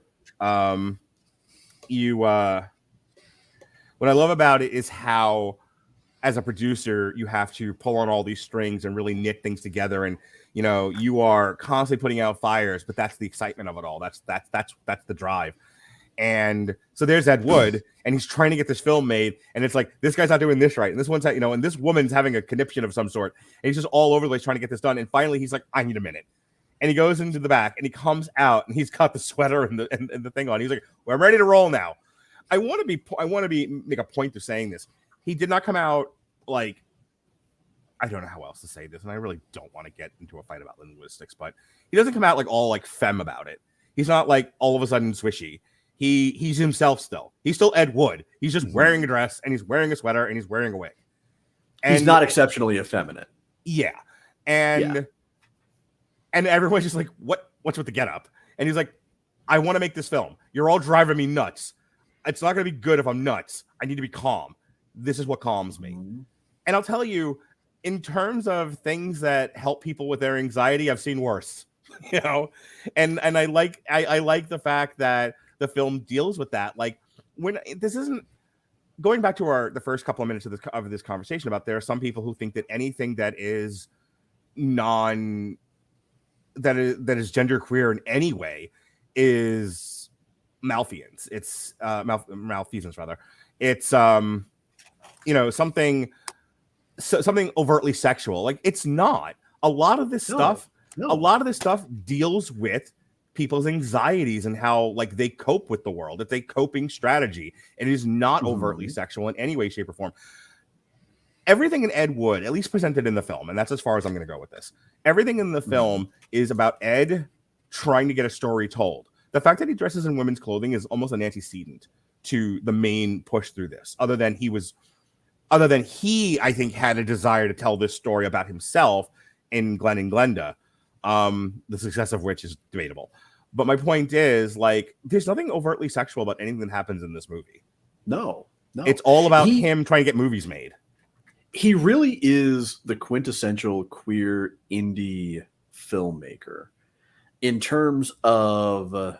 what I love about it is how, as a producer, you have to pull on all these strings and really knit things together. And you are constantly putting out fires, but that's the excitement of it all. That's the drive. And so there's Ed Wood, and he's trying to get this film made, and it's like, this guy's not doing this right, and this one's, and this woman's having a conniption of some sort, and he's just all over the place trying to get this done. And finally, he's like, I need a minute. And he goes into the back, and he comes out, and he's got the sweater and the thing on. He's like, well, I'm ready to roll now. I want to make a point of saying this. He did not come out like, I don't know how else to say this, and I really don't want to get into a fight about linguistics, but he doesn't come out like all like femme about it. He's not like all of a sudden swishy. He's himself still. He's still Ed Wood. He's just wearing a dress, and he's wearing a sweater, and he's wearing a wig. And he's not exceptionally effeminate. Yeah. And everyone's just like, what's with the getup? And he's like, I want to make this film. You're all driving me nuts. It's not going to be good if I'm nuts. I need to be calm. This is what calms me. And I'll tell you, in terms of things that help people with their anxiety, I've seen worse. And I like the fact that the film deals with that. Like, when this isn't going back to the first couple of minutes of this conversation about, there are some people who think that anything that is that is genderqueer in any way is malfeasance. It's malfeasance rather. It's something overtly sexual. Like, it's not. A lot of this stuff deals with people's anxieties and how like they cope with the world. It's a coping strategy. It is not overtly sexual in any way, shape, or form. Everything in Ed Wood, at least presented in the film, and that's as far as I'm going to go with this. Everything in the film is about Ed trying to get a story told. The fact that he dresses in women's clothing is almost an antecedent to the main push through this. Other than he, I think, had a desire to tell this story about himself in Glenn and Glenda, the success of which is debatable. But my point is, like, there's nothing overtly sexual about anything that happens in this movie. No. It's all about him trying to get movies made. He really is the quintessential queer indie filmmaker in terms of like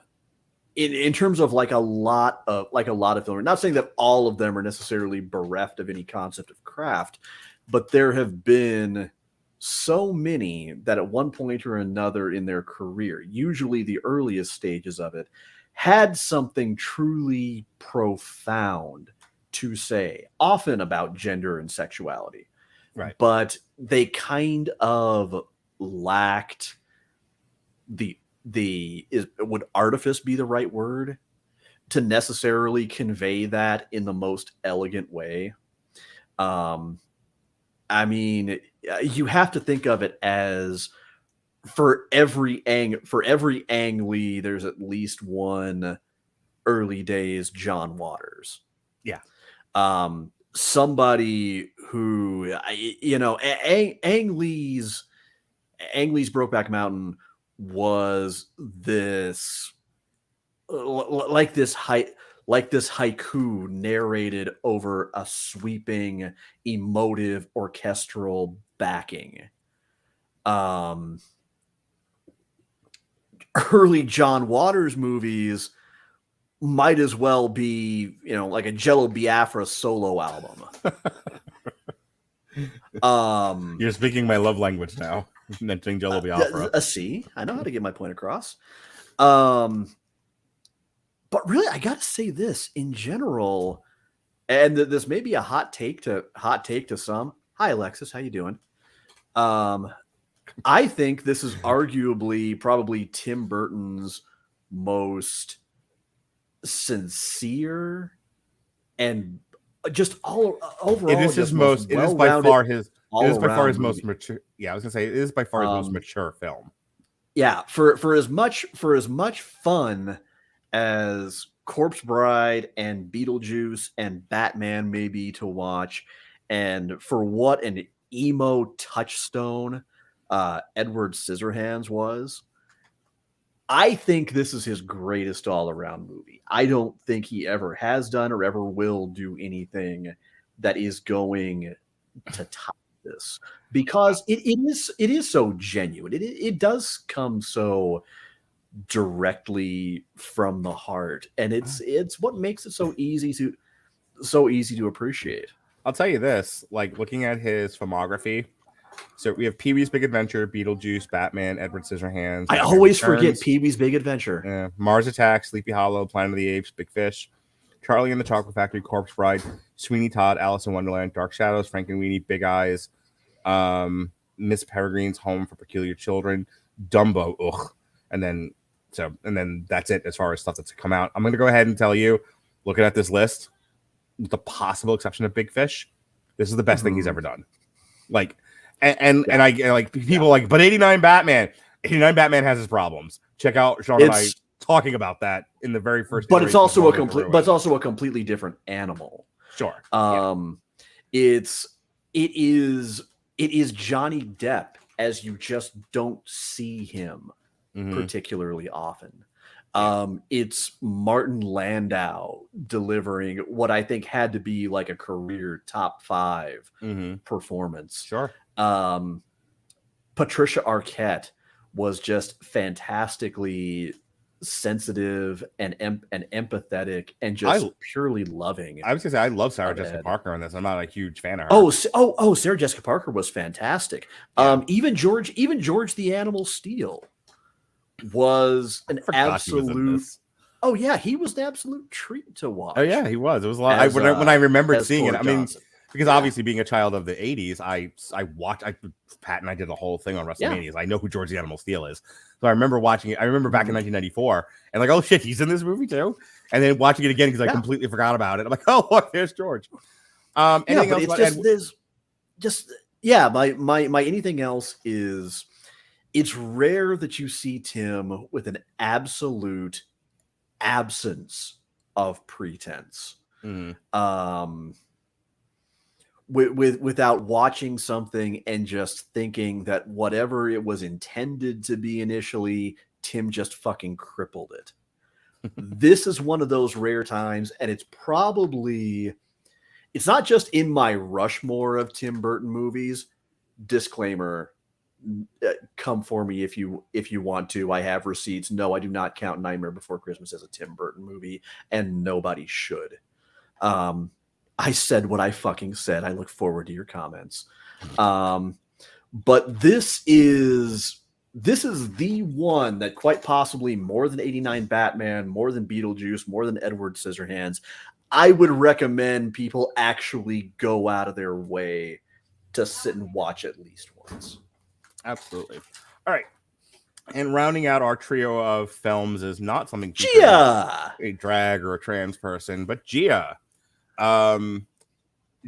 a lot of filmmakers. Not saying that all of them are necessarily bereft of any concept of craft, but there have been so many that at one point or another in their career, usually the earliest stages of it, had something truly profound to say, often about gender and sexuality. Right. But they kind of lacked would artifice be the right word to necessarily convey that in the most elegant way? I mean, you have to think of it as for every Ang Lee, there's at least one early days John Waters. Yeah. Somebody who, Ang Lee's Brokeback Mountain was this like this haiku narrated over a sweeping, emotive orchestral backing. Early John Waters movies might as well be, like a Jello Biafra solo album. You're speaking my love language now. Mentioning Jello Biafra. See, I know how to get my point across. But really, I gotta say this in general, and this may be a hot take to some. Hi, Alexis, how you doing? I think this is arguably probably Tim Burton's most sincere and just overall. It is his most. It is by far his. It is by far his most mature. Yeah, I was gonna say it is by far his most mature film. Yeah, for as much fun as Corpse Bride and Beetlejuice and Batman may be to watch, and for what an emo touchstone Edward Scissorhands was, I think this is his greatest all-around movie. I don't think he ever has done or ever will do anything that is going to top this, because it is so genuine. It does come so directly from the heart, and it's what makes it so easy to appreciate. I'll tell you this, like looking at his filmography, So we have Pee-wee's Big Adventure, Beetlejuice, Batman, Edward Scissorhands. I Batman always Returns, forget Pee-wee's Big Adventure. Mars Attacks, Sleepy Hollow, Planet of the Apes, Big Fish, Charlie and the Chocolate Factory, Corpse Bride, Sweeney Todd, Alice in Wonderland, Dark Shadows, Frankenweenie, Big Eyes, Miss Peregrine's Home for Peculiar Children, Dumbo, and then that's it as far as stuff that's come out. I'm going to go ahead and tell you, looking at this list, with the possible exception of Big Fish, this is the best thing he's ever done. Like, and I like people like, but 89 Batman has his problems. Check out Sean and I talking about that in the very first. But it's also a completely different animal. Sure. It is Johnny Depp as you just don't see him particularly often. It's Martin Landau delivering what I think had to be like a career top 5 performance. Sure. Patricia Arquette was just fantastically sensitive and empathetic and just purely loving. I was gonna say I love Sarah Jessica Parker on this. I'm not a huge fan of her. Oh, Sarah Jessica Parker was fantastic. Even George the Animal Steel was an absolute. Oh yeah, he was an absolute treat to watch. Oh yeah, he was. It was a lot. When I remembered seeing it, I mean, because obviously being a child of the '80s, I watched. Pat and I did a whole thing on WrestleManias. I know who George the Animal Steel is, so I remember watching it. I remember back in 1994, and like, oh shit, he's in this movie too. And then watching it again because I completely forgot about it. I'm like, oh look, there's George. Anything else? My anything else is. It's rare that you see Tim with an absolute absence of pretense. Without watching something and just thinking that whatever it was intended to be initially, Tim just fucking crippled it. This is one of those rare times, and it's not just in my Rushmore of Tim Burton movies. Disclaimer. Come for me if you want to. I have receipts. No, I do not count Nightmare Before Christmas as a Tim Burton movie, and nobody should. I said what I fucking said. I look forward to your comments. But this is the one that quite possibly more than 89 Batman, more than Beetlejuice, more than Edward Scissorhands, I would recommend people actually go out of their way to sit and watch at least once. Absolutely. All right. And rounding out our trio of films is not something Gia, a drag or a trans person, but Gia. Gia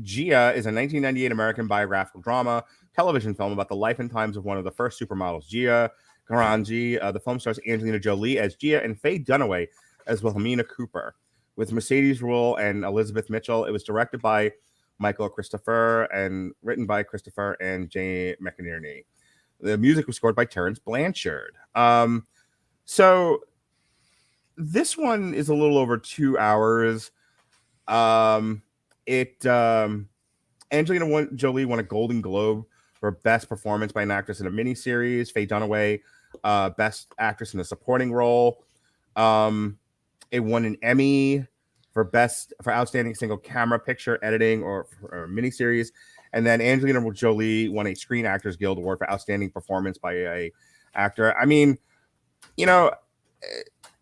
is a 1998 American biographical drama television film about the life and times of one of the first supermodels, Gia Garangi. The film stars Angelina Jolie as Gia and Faye Dunaway as Wilhelmina Cooper, with Mercedes Ruehl and Elizabeth Mitchell. It was directed by Michael Christopher and written by Christopher and Jay McInerney. The music was scored by Terrence Blanchard. So this one is a little over 2 hours. Angelina Jolie won a Golden Globe for Best Performance by an Actress in a Miniseries. Faye Dunaway, Best Actress in a Supporting Role. It won an Emmy for Outstanding Single Camera Picture Editing or Miniseries. And then Angelina Jolie won a Screen Actors Guild Award for Outstanding Performance by a actor. I mean,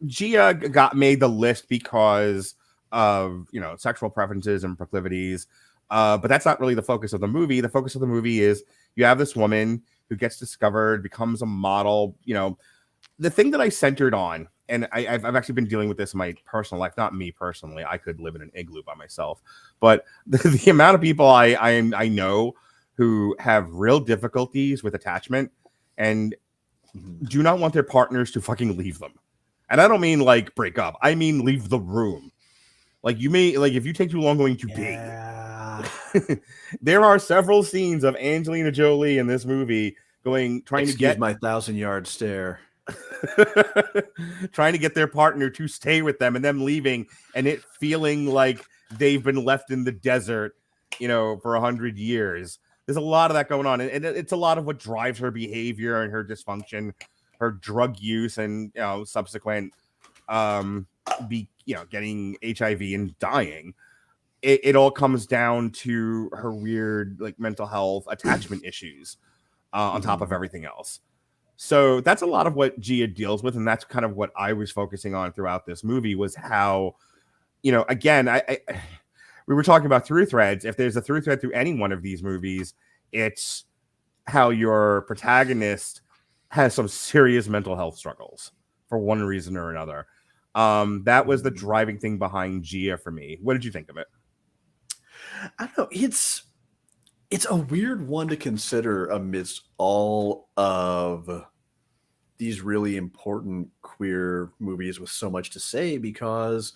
Gia made the list because of, sexual preferences and proclivities. But that's not really the focus of the movie. The focus of the movie is you have this woman who gets discovered, becomes a model. The thing that I centered on, and I've actually been dealing with this in my personal life, not me personally. I could live in an igloo by myself, but the amount of people I know who have real difficulties with attachment and do not want their partners to fucking leave them. And I don't mean like break up. I mean leave the room. Like if you take too long going to date. There are several scenes of Angelina Jolie in this movie trying to get my 1,000-yard stare. Trying to get their partner to stay with them and them leaving and it feeling like they've been left in the desert, for 100 years. There's a lot of that going on. And it's a lot of what drives her behavior and her dysfunction, her drug use and, subsequent, getting HIV and dying. It all comes down to her weird, mental health attachment issues. on top of everything else. So that's a lot of what Gia deals with, and that's kind of what I was focusing on throughout this movie was how, again, we were talking about through threads. If there's a through thread through any one of these movies, it's how your protagonist has some serious mental health struggles for one reason or another. That was the driving thing behind Gia for me. What did you think of it? I don't know. It's a weird one to consider amidst all of these really important queer movies with so much to say, because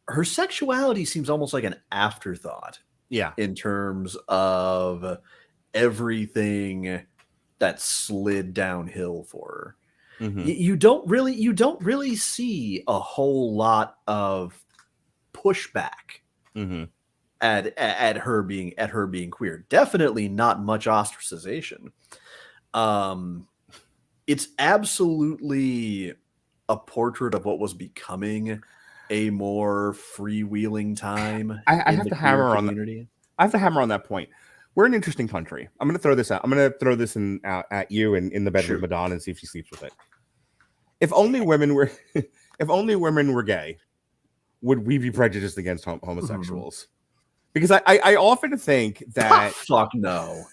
her sexuality seems almost like an afterthought. Yeah. In terms of everything that slid downhill for her. Mm-hmm. You don't really see a whole lot of pushback at her being queer. Definitely not much ostracization. It's absolutely a portrait of what was becoming a more freewheeling time. I have to hammer on that. I have to hammer on that point. We're an interesting country. I'm going to throw this out. I'm going to throw this at you and in the bed with Madonna and see if she sleeps with it. If only women were gay, would we be prejudiced against homosexuals? Because I often think that fuck no.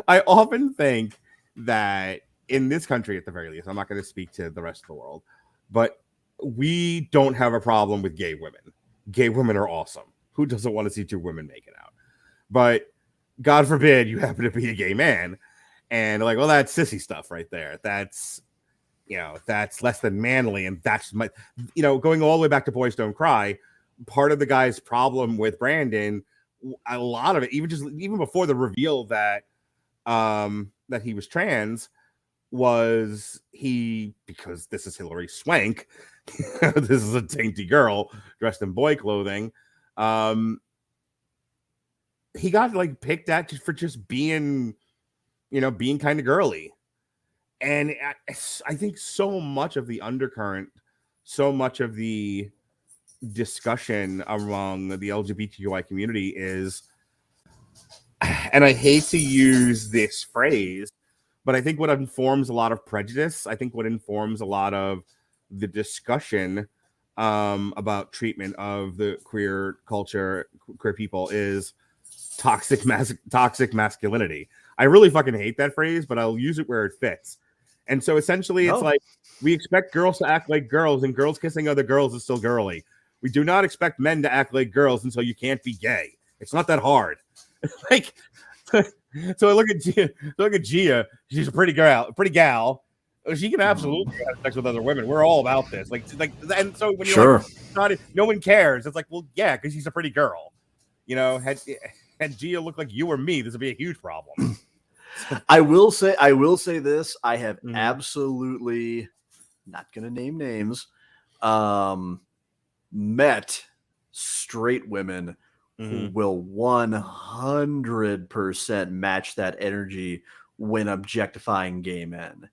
I often think that in this country, at the very least, I'm not going to speak to the rest of the world, but we don't have a problem with gay women. Gay women are awesome. Who doesn't want to see two women making out? But God forbid you happen to be a gay man and like, well, that's sissy stuff right there. That's, that's less than manly. And that's my, going all the way back to Boys Don't Cry, part of the guy's problem with Brandon, a lot of it, even before the reveal that he was trans, was because this is Hilary Swank, this is a dainty girl dressed in boy clothing. He got like picked at for just being kind of girly. And I think so much of the undercurrent, so much of the discussion among the LGBTQI community is, and I hate to use this phrase, but I think what informs a lot of prejudice, I think what informs a lot of the discussion about treatment of the queer culture, queer people, is toxic masculinity. I really fucking hate that phrase, but I'll use it where it fits. And so essentially it's like, we expect girls to act like girls, and girls kissing other girls is still girly. We do not expect men to act like girls, and so you can't be gay. It's not that hard. Like, so I look at Gia. She's a pretty gal. She can absolutely have sex with other women. We're all about this. Like, and so when you're like, no one cares. It's like, well, yeah, because she's a pretty girl. Had Gia looked like you or me, this would be a huge problem. I will say this. I have absolutely, not going to name names, met straight women who will 100% match that energy when objectifying gay men.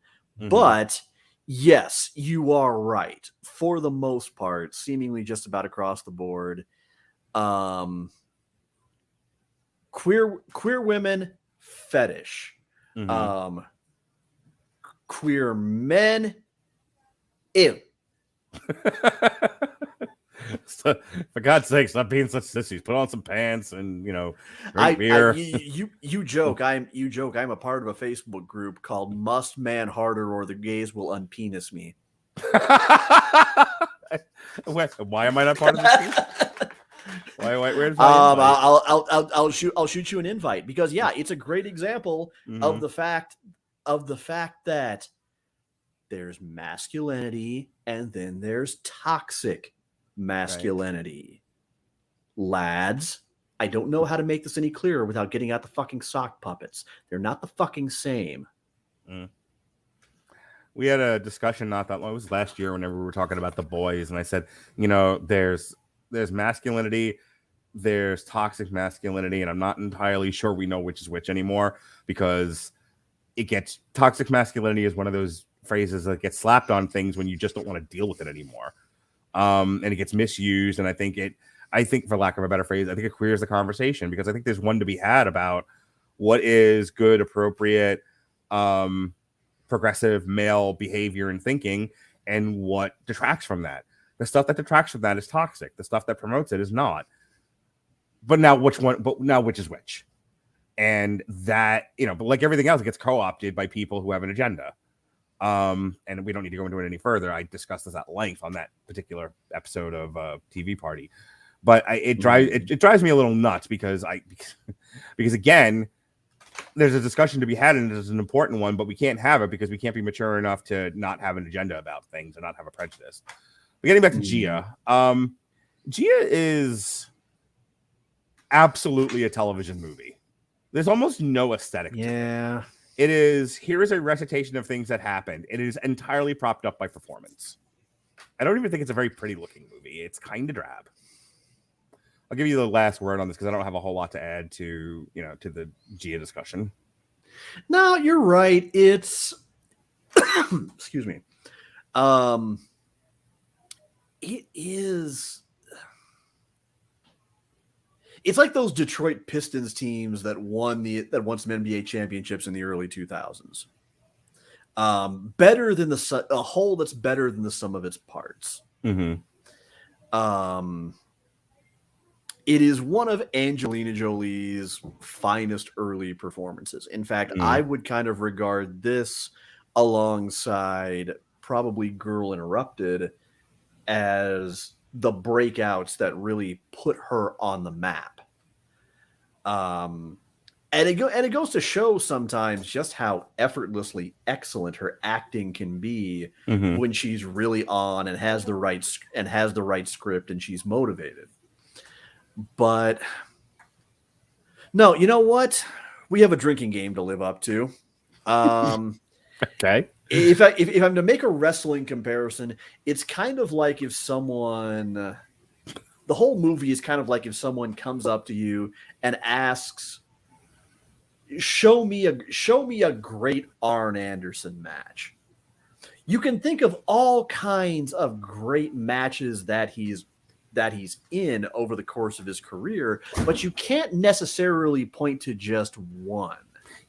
But yes, you are right. For the most part, seemingly just about across the board, queer women, fetish. Queer men, ew. So, for God's sake, stop being such sissies. Put on some pants and drink beer. You joke. I'm a part of a Facebook group called "Must Man Harder or the Gays Will Unpenis Me." Why am I not part of this group? Why I'll shoot you an invite, because it's a great example of the fact that there's masculinity and then there's toxic masculinity. Right. Lads, I don't know how to make this any clearer without getting out the fucking sock puppets. They're not the fucking same. We had a discussion not that long. It was last year whenever we were talking about The Boys, and I said, there's masculinity, there's toxic masculinity, and I'm not entirely sure we know which is which anymore, because toxic masculinity is one of those phrases that gets slapped on things when you just don't want to deal with it anymore. And it gets misused. And I think I think, for lack of a better phrase, I think it queers the conversation, because I think there's one to be had about what is good, appropriate, progressive male behavior and thinking, and what detracts from that. The stuff that detracts from that is toxic. The stuff that promotes it is not. But now which one? But now which is which? And that, but like everything else, it gets co-opted by people who have an agenda. And we don't need to go into it any further. I discussed this at length on that particular episode of TV Party. But it drives me a little nuts, because again, there's a discussion to be had, and it's an important one, but we can't have it because we can't be mature enough to not have an agenda about things and not have a prejudice. But getting back to Gia, Gia is absolutely a television movie. There's almost no aesthetic to it. It is, here is a recitation of things that happened. It is entirely propped up by performance. I don't even think it's a very pretty looking movie. It's kind of drab. I'll give you the last word on this, because I don't have a whole lot to add to the Gia discussion. No, you're right. It's excuse me. It is. It's like those Detroit Pistons teams that won some NBA championships in the early 2000s. Better than a whole that's better than the sum of its parts. Mm-hmm. It is one of Angelina Jolie's finest early performances. In fact, I would kind of regard this alongside probably Girl Interrupted as the breakouts that really put her on the map. And it goes to show sometimes just how effortlessly excellent her acting can be when she's really on and has the right script and she's motivated. But no, you know what? We have a drinking game to live up to. Okay. If I'm to make a wrestling comparison, it's kind of like if someone, the whole movie is kind of like if someone comes up to you and asks, show me a great Arn Anderson match. You can think of all kinds of great matches that he's in over the course of his career, but you can't necessarily point to just one.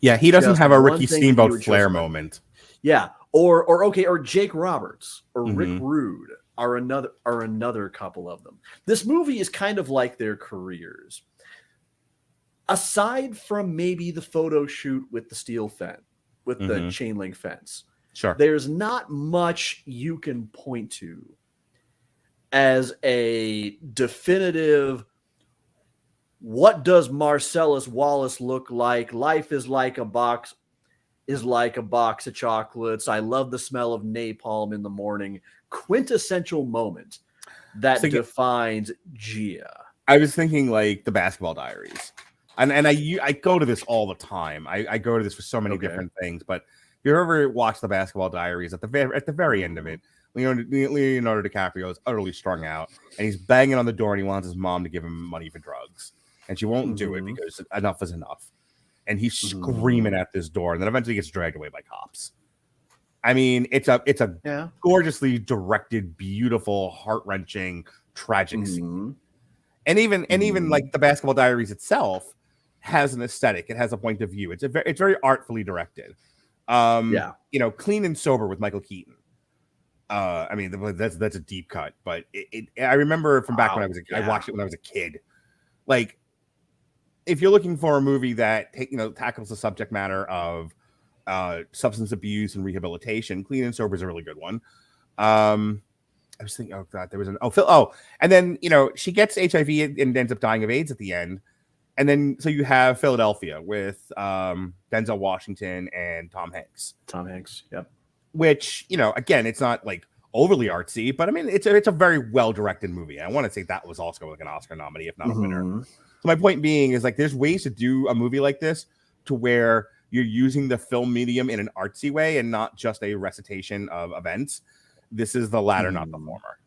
Yeah, he doesn't have a Ricky Steamboat Flair moment. Yeah, or Jake Roberts or Rick Rude are another couple of them. This movie is kind of like their careers. Aside from maybe the photo shoot with the steel fence, with the chain link fence, sure, there's not much you can point to as a definitive, what does Marcellus Wallace look like? Life is like a box of chocolates. I love the smell of napalm in the morning. Quintessential moment that defines Gia. I was thinking like the Basketball Diaries. And I go to this all the time. I go to this for so many different things. But if you ever watch the Basketball Diaries, at the very end of it, Leonardo DiCaprio is utterly strung out, and he's banging on the door, and he wants his mom to give him money for drugs, and she won't do it because enough is enough. And he's screaming at this door, and then eventually gets dragged away by cops. I mean, it's a gorgeously directed, beautiful, heart-wrenching, tragic scene. And even like the Basketball Diaries itself has an aesthetic. It has a point of view. It's very artfully directed. Clean and Sober with Michael Keaton. I mean, that's a deep cut, but I remember from back when I watched it when I was a kid. Like, if you're looking for a movie that tackles the subject matter of substance abuse and rehabilitation, Clean and Sober is a really good one. I was thinking, oh god, there was and then she gets HIV and ends up dying of AIDS at the end, and then so you have Philadelphia with Denzel Washington and Tom Hanks. Yep. Which again, it's not like overly artsy, but I mean, it's a very well directed movie. I want to say that was also like an Oscar nominee, if not a winner. So my point being is like, there's ways to do a movie like this to where you're using the film medium in an artsy way and not just a recitation of events. This is the latter, not the former.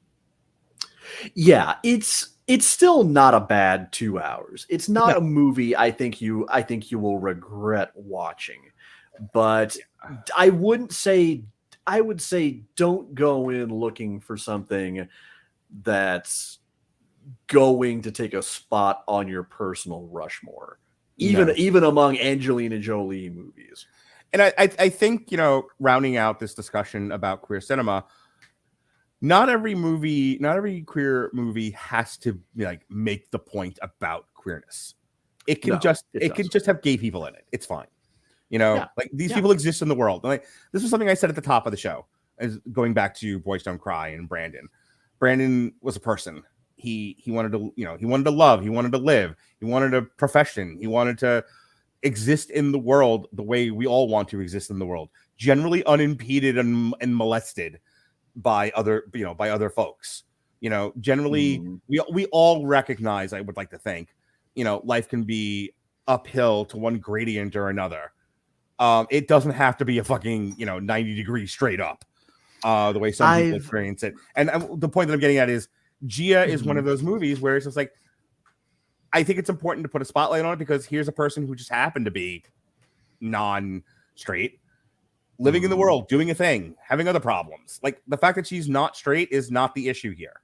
Yeah, it's still not a bad 2 hours. It's not a movie I think you will regret watching. But I would say don't go in looking for something that's going to take a spot on your personal Rushmore, even among Angelina Jolie movies. And I think, rounding out this discussion about queer cinema, not every queer movie has to make the point about queerness. It can just have gay people in it. It's fine. These people exist in the world. This was something I said at the top of the show, as going back to Boys Don't Cry and Brandon. Brandon was a person. He wanted to, he wanted to love, he wanted to live, he wanted a profession, he wanted to exist in the world the way we all want to exist in the world, generally unimpeded and molested by other folks. Generally we all recognize, I would like to think, life can be uphill to one gradient or another. It doesn't have to be a fucking 90 degrees straight up, the way some people experience it. And the point that I'm getting at is Gia is one of those movies where it's just like, I think it's important to put a spotlight on it because here's a person who just happened to be non-straight, living in the world, doing a thing, having other problems. Like, the fact that she's not straight is not the issue here.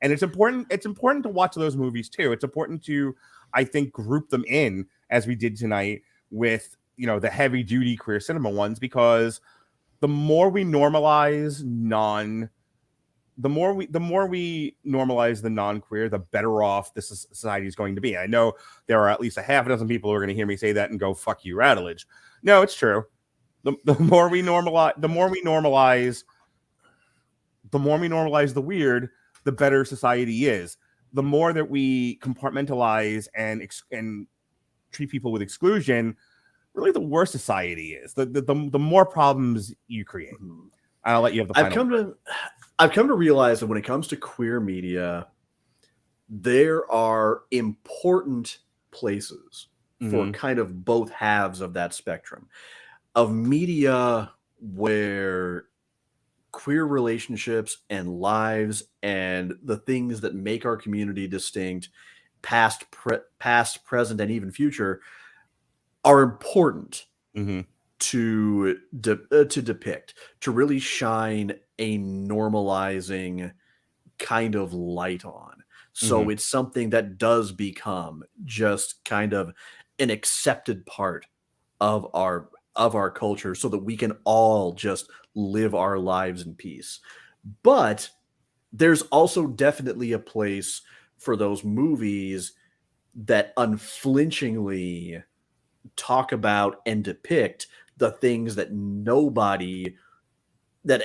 And it's important to watch those movies too. It's important to, I think, group them in, as we did tonight, with the heavy duty queer cinema ones, because the more we normalize the more we normalize the non-queer, the better off this society is going to be. I know there are at least a half a dozen people who are going to hear me say that and go, "Fuck you, Radulich." No, it's true. The more we normalize the weird, the better society is. The more that we compartmentalize and treat people with exclusion, really the worse society is. The more problems you create. I'll let you have the final. I've come to realize that when it comes to queer media, there are important places for kind of both halves of that spectrum of media, where queer relationships and lives and the things that make our community distinct, past, present, and even future, are important to depict, to really shine a normalizing kind of light on. So it's something that does become just kind of an accepted part of our culture, so that we can all just live our lives in peace. But there's also definitely a place for those movies that unflinchingly talk about and depict the things that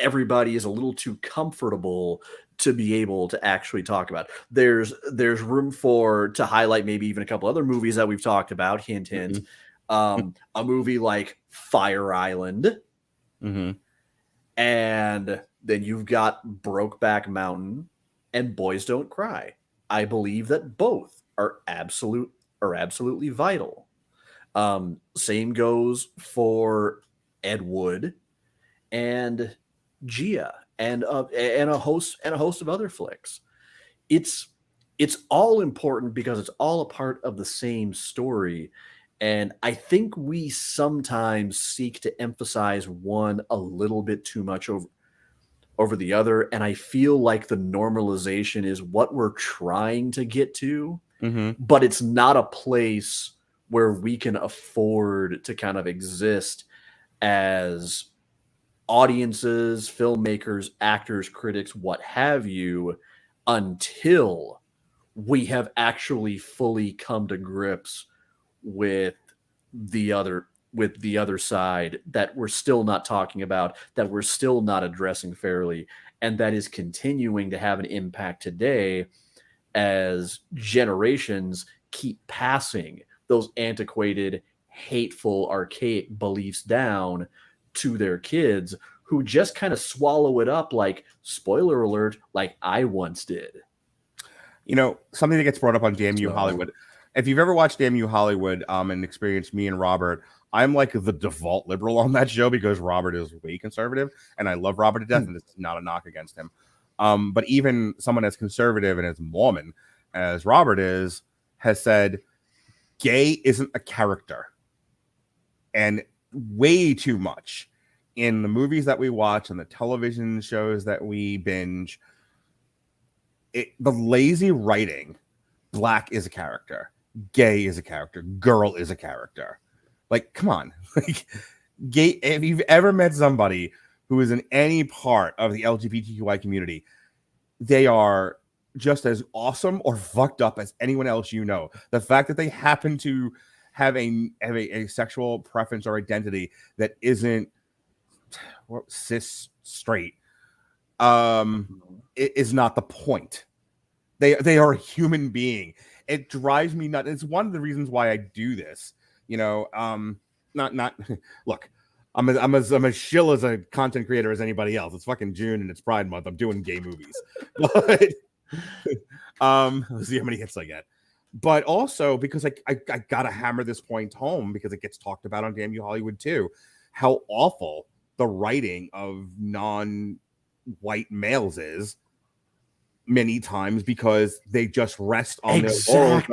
everybody is a little too comfortable to be able to actually talk about. There's room to highlight maybe even a couple other movies that we've talked about. Hint, hint. A movie like Fire Island. And then you've got Brokeback Mountain and Boys Don't Cry. I believe that both are absolutely vital. Same goes for Ed Wood and Gia and a host of other flicks. It's all important because it's all a part of the same story. And I think we sometimes seek to emphasize one a little bit too much over the other. And I feel like the normalization is what we're trying to get to, but it's not a place where we can afford to kind of exist as audiences, filmmakers, actors, critics, what have you, until we have actually fully come to grips with the other side that we're still not talking about, that we're still not addressing fairly, and that is continuing to have an impact today as generations keep passing those antiquated, hateful, archaic beliefs down to their kids, who just kind of swallow it up, like, spoiler alert, like I once did. Something that gets brought up on Damn You Hollywood. If you've ever watched Damn You Hollywood and experienced me and Robert, I'm like the default liberal on that show because Robert is way conservative, and I love Robert to death, and it's not a knock against him. But even someone as conservative and as Mormon as Robert has said, gay isn't a character. And way too much in the movies that we watch and the television shows that we binge, the lazy writing Black is a character. Gay is a character. Girl is a character. Like, come on. Like, gay. If you've ever met somebody who is in any part of the LGBTQI community, they are just as awesome or fucked up as anyone else you know. The fact that they happen to have a sexual preference or identity that isn't cis straight is not the point. They are a human being. It drives me nuts. It's one of the reasons why I do this. You know, not look. I'm as shill as a content creator as anybody else. It's fucking June and it's Pride Month. I'm doing gay movies, but let's see how many hits I get. But also because I gotta hammer this point home because it gets talked about on Damn You Hollywood too. How awful the writing of non-white males is many times because they just rest on their laurels.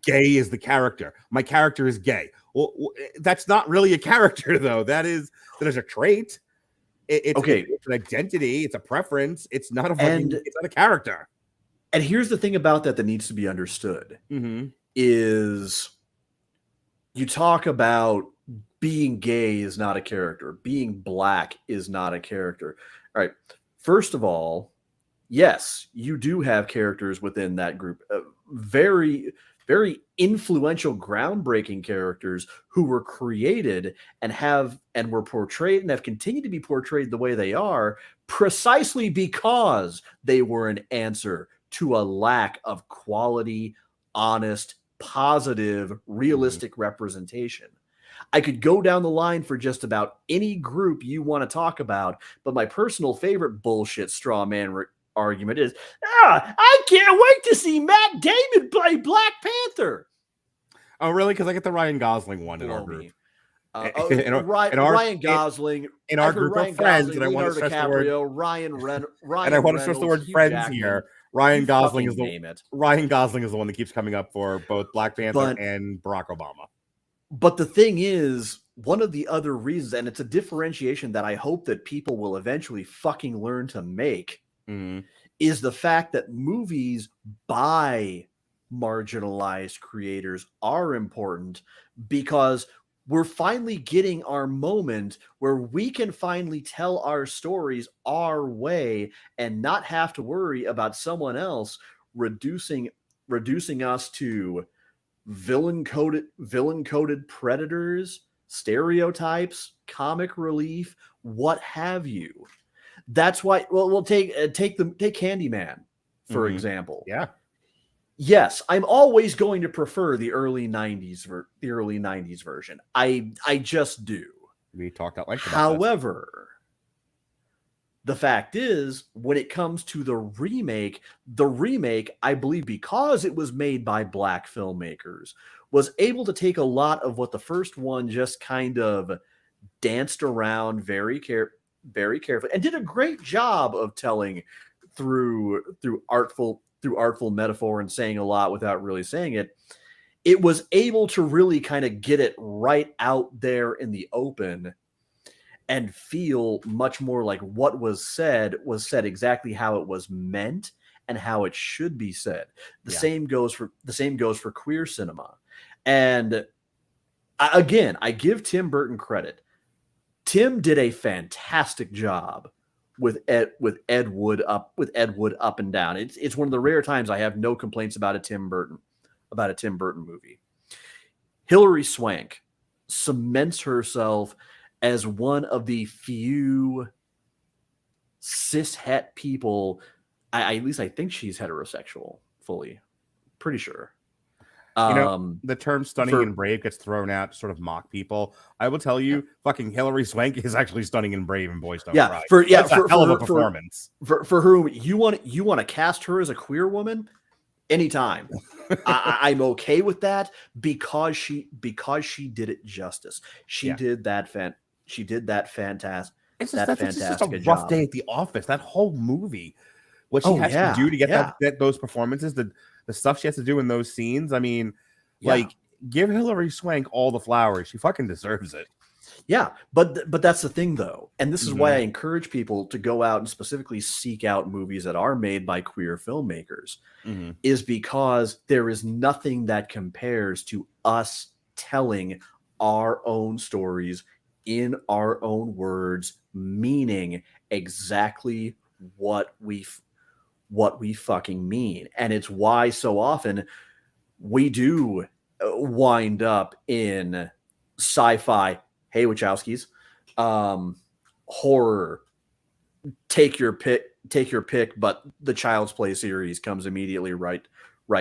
Gay is the character. My character is gay. Well, that's not really a character though. That is a trait. It's an identity. It's a preference. It's not it's not a character. And here's the thing about that needs to be understood is you talk about being gay is not a character. Being black is not a character. All right. First of all, yes, you do have characters within that group. Very, very influential, groundbreaking characters who were created and were portrayed and have continued to be portrayed the way they are precisely because they were an answer to a lack of quality, honest, positive, realistic representation. I could go down the line for just about any group you want to talk about, but my personal favorite bullshit straw man argument is, I can't wait to see Matt Damon play Black Panther. Oh, really? Because I get the Ryan Gosling one in our group. Ryan Gosling in our group of friends, and I want to stress the word Ryan and I want to stress the word friends here. Ryan Gosling is the one that keeps coming up for both Black Panther and Barack Obama. But the thing is, one of the other reasons, and it's a differentiation that I hope that people will eventually fucking learn to make, is the fact that movies by marginalized creators are important because we're finally getting our moment where we can finally tell our stories our way and not have to worry about someone else reducing us to villain-coded predators, stereotypes, comic relief, what have you. That's why. Well, we'll take Candyman for example. Yeah. Yes, I'm always going to prefer the early '90s version. I just do. We talked at length about However, the fact is, when it comes to the remake, I believe, because it was made by Black filmmakers, was able to take a lot of what the first one just kind of danced around very carefully and did a great job of telling through artful metaphor and saying a lot without really saying it. It was able to really kind of get it right out there in the open and feel much more like what was said exactly how it was meant and how it should be said. The same goes for queer cinema. And again, I give Tim Burton credit. Tim did a fantastic job with Ed Wood up and down. It's one of the rare times I have no complaints about a Tim Burton movie. Hilary Swank cements herself as one of the few cishet people. At least I think she's heterosexual fully. Pretty sure. The term stunning and brave gets thrown out to sort of mock people. I will tell you, fucking Hilary Swank is actually stunning and brave in Boys Don't Cry. That's a hell of a performance. For whom you want to cast her as a queer woman, anytime. I'm okay with that because she did it justice. She did that fantastic. It's just a rough day at the office. That whole movie, what she has to do to get those performances, the stuff she has to do in those scenes. I mean, like, give Hilary Swank all the flowers. She fucking deserves it. Yeah, but that's the thing though, and this is why I encourage people to go out and specifically seek out movies that are made by queer filmmakers, is because there is nothing that compares to us telling our own stories in our own words, meaning exactly what we fucking mean. And it's why so often we do wind up in sci-fi, hey Wachowskis, horror, take your pick, but the Child's Play series comes immediately right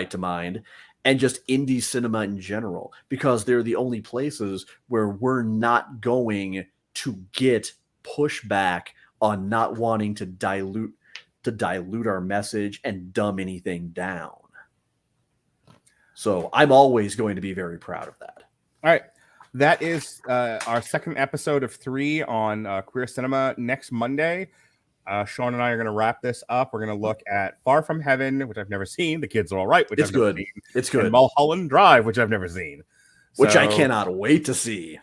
to mind, and just indie cinema in general, because they're the only places where we're not going to get pushback on not wanting to dilute our message and dumb anything down. So I'm always going to be very proud of that. All right. That is our second episode of 3 on queer cinema. Next Monday, Sean and I are going to wrap this up. We're going to look at Far From Heaven, which I've never seen. The Kids Are All Right, which I've never seen. It's good. And Mulholland Drive, which I've never seen. Which I cannot wait to see.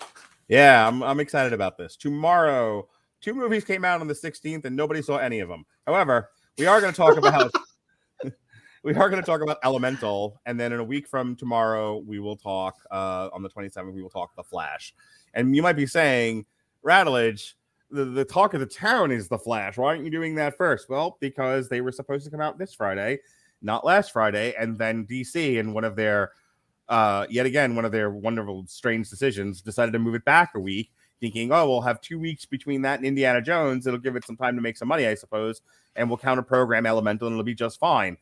Yeah, I'm excited about this. Tomorrow, 2 movies came out on the 16th, and nobody saw any of them. However, we are going to talk about Elemental, and then in a week from tomorrow, we will talk on the 27th. We will talk The Flash, and you might be saying, Radulich, the talk of the town is The Flash. Why aren't you doing that first? Well, because they were supposed to come out this Friday, not last Friday, and then DC, in one of their yet again one of their wonderful strange decisions, decided to move it back a week, thinking, oh, we'll have 2 weeks between that and Indiana Jones. It'll give it some time to make some money, I suppose, and we'll counter program Elemental, and it'll be just fine.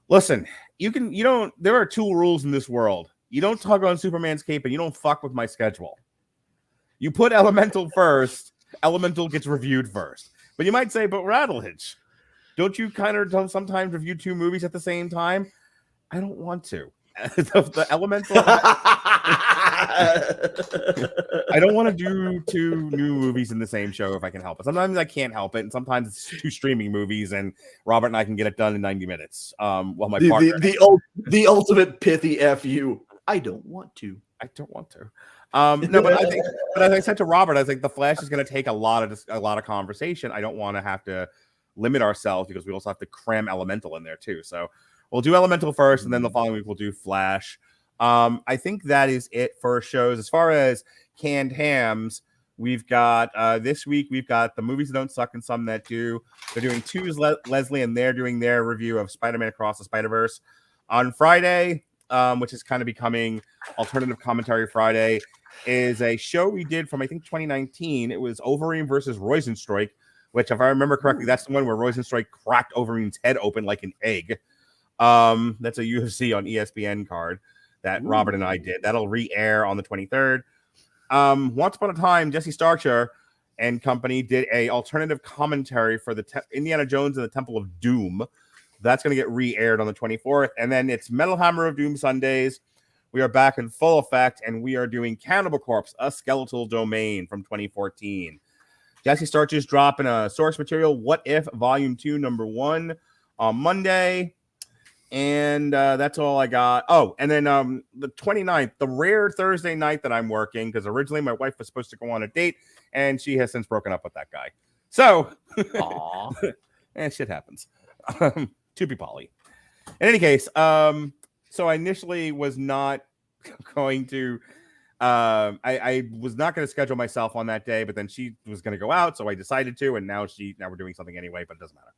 Listen, there are 2 rules in this world. You don't tug on Superman's cape, and you don't fuck with my schedule. You put Elemental first, Elemental gets reviewed first. But you might say, but Radulich, don't you kind of sometimes review 2 movies at the same time? I don't want to. The Elemental. I don't want to do 2 new movies in the same show if I can help it. Sometimes I can't help it, and sometimes it's 2 streaming movies, and Robert and I can get it done in 90 minutes. While my partner, the ultimate pithy fu. I don't want to. No, but as I said to Robert, I think The Flash is going to take a lot of conversation. I don't want to have to limit ourselves, because we also have to cram Elemental in there too. So we'll do Elemental first, and then the following week we'll do Flash. I think that is it for shows. As far as canned hams, we've got this week we've got The Movies That Don't Suck and Some That Do. They're doing Tuesdays, Leslie, and they're doing their review of Spider-Man Across the Spider-Verse. On Friday, which is kind of becoming Alternative Commentary Friday, is a show we did from, I think, 2019. It was Overeem versus Rosenstreich, which, if I remember correctly, that's the one where Rosenstreich cracked Overeem's head open like an egg. That's a UFC on ESPN card that Robert and I did. That'll re-air on the 23rd. Once upon a time, Jesse Starcher and company did a alternative commentary for the Indiana Jones and the Temple of Doom. That's going to get re-aired on the 24th. And then it's Metal Hammer of Doom Sundays. We are back in full effect, and we are doing Cannibal Corpse, A Skeletal Domain from 2014. Jesse Starcher's dropping a source material, What If, Volume 2, Number 1, on Monday. And that's all I got. Oh, and then the 29th, the rare Thursday night that I'm working, because originally my wife was supposed to go on a date, and she has since broken up with that guy. So, and shit happens. To be Polly. In any case, so I initially was not going to, I was not going to schedule myself on that day, but then she was going to go out, so I decided to, and now we're doing something anyway, but it doesn't matter.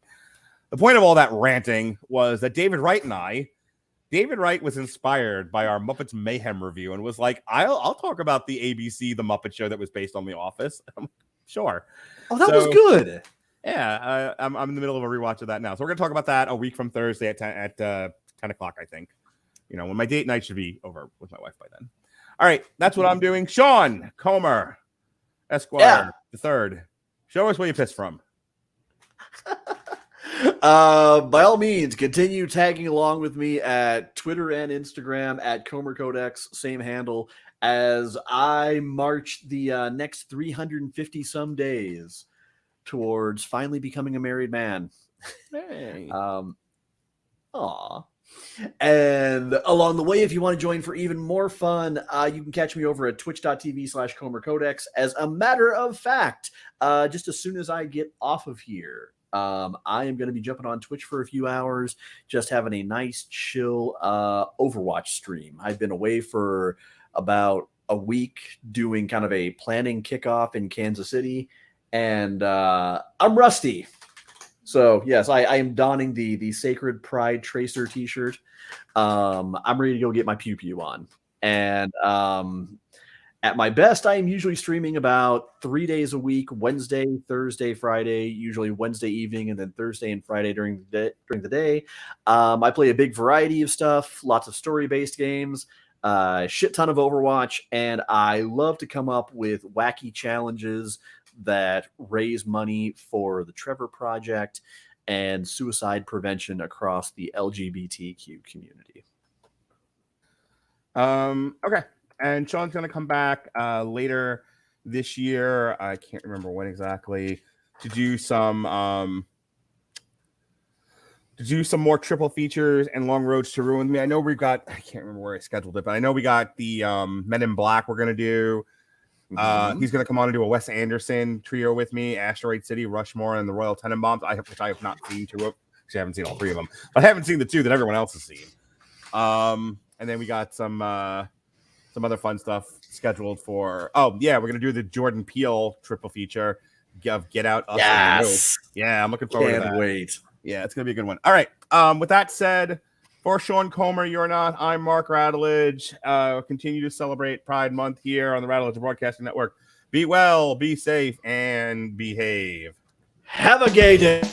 The point of all that ranting was that David Wright was inspired by our Muppets Mayhem review and was like, I'll talk about the ABC, the Muppet Show that was based on The Office. I'm sure. Oh, that was good. Yeah, I'm in the middle of a rewatch of that now. So we're going to talk about that a week from Thursday at 10 o'clock, I think. You know, when my date night should be over with my wife by then. All right, that's what I'm doing. Sean Comer, Esquire, the third. Show us where you pissed from. By all means, continue tagging along with me at Twitter and Instagram at Comer Codex, same handle, as I march the next 350 some days towards finally becoming a married man. Hey. Aw. And along the way, if you want to join for even more fun, you can catch me over at twitch.tv/ComerCodex. As a matter of fact, just as soon as I get off of here, I am going to be jumping on Twitch for a few hours, just having a nice, chill Overwatch stream. I've been away for about a week doing kind of a planning kickoff in Kansas City, and I'm rusty. So, yes, I am donning the Sacred Pride Tracer t-shirt. I'm ready to go get my pew-pew on. And at my best, I am usually streaming about 3 days a week, Wednesday, Thursday, Friday, usually Wednesday evening, and then Thursday and Friday during the day. I play a big variety of stuff, lots of story-based games, shit ton of Overwatch, and I love to come up with wacky challenges that raise money for the Trevor Project and suicide prevention across the LGBTQ community. Okay. And Sean's going to come back later this year. I can't remember when exactly, to do some more triple features and long roads to ruin me. I know I can't remember where I scheduled it, but I know we got the Men in Black we're going to do. He's going to come on and do a Wes Anderson trio with me, Asteroid City, Rushmore, and the Royal Tenenbaums, which I have not seen two of. Actually, I haven't seen all three of them. But I haven't seen the two that everyone else has seen. And then we got some other fun stuff scheduled for. Oh, yeah, we're going to do the Jordan Peele triple feature of Get Out, Us, and Nope. Yeah, I'm looking forward to that. Can't wait. Yeah, it's going to be a good one. All right. With that said, for Sean Comer, you're not. I'm Mark Radulich. Continue to celebrate Pride Month here on the Radulich Broadcasting Network. Be well, be safe, and behave. Have a gay day.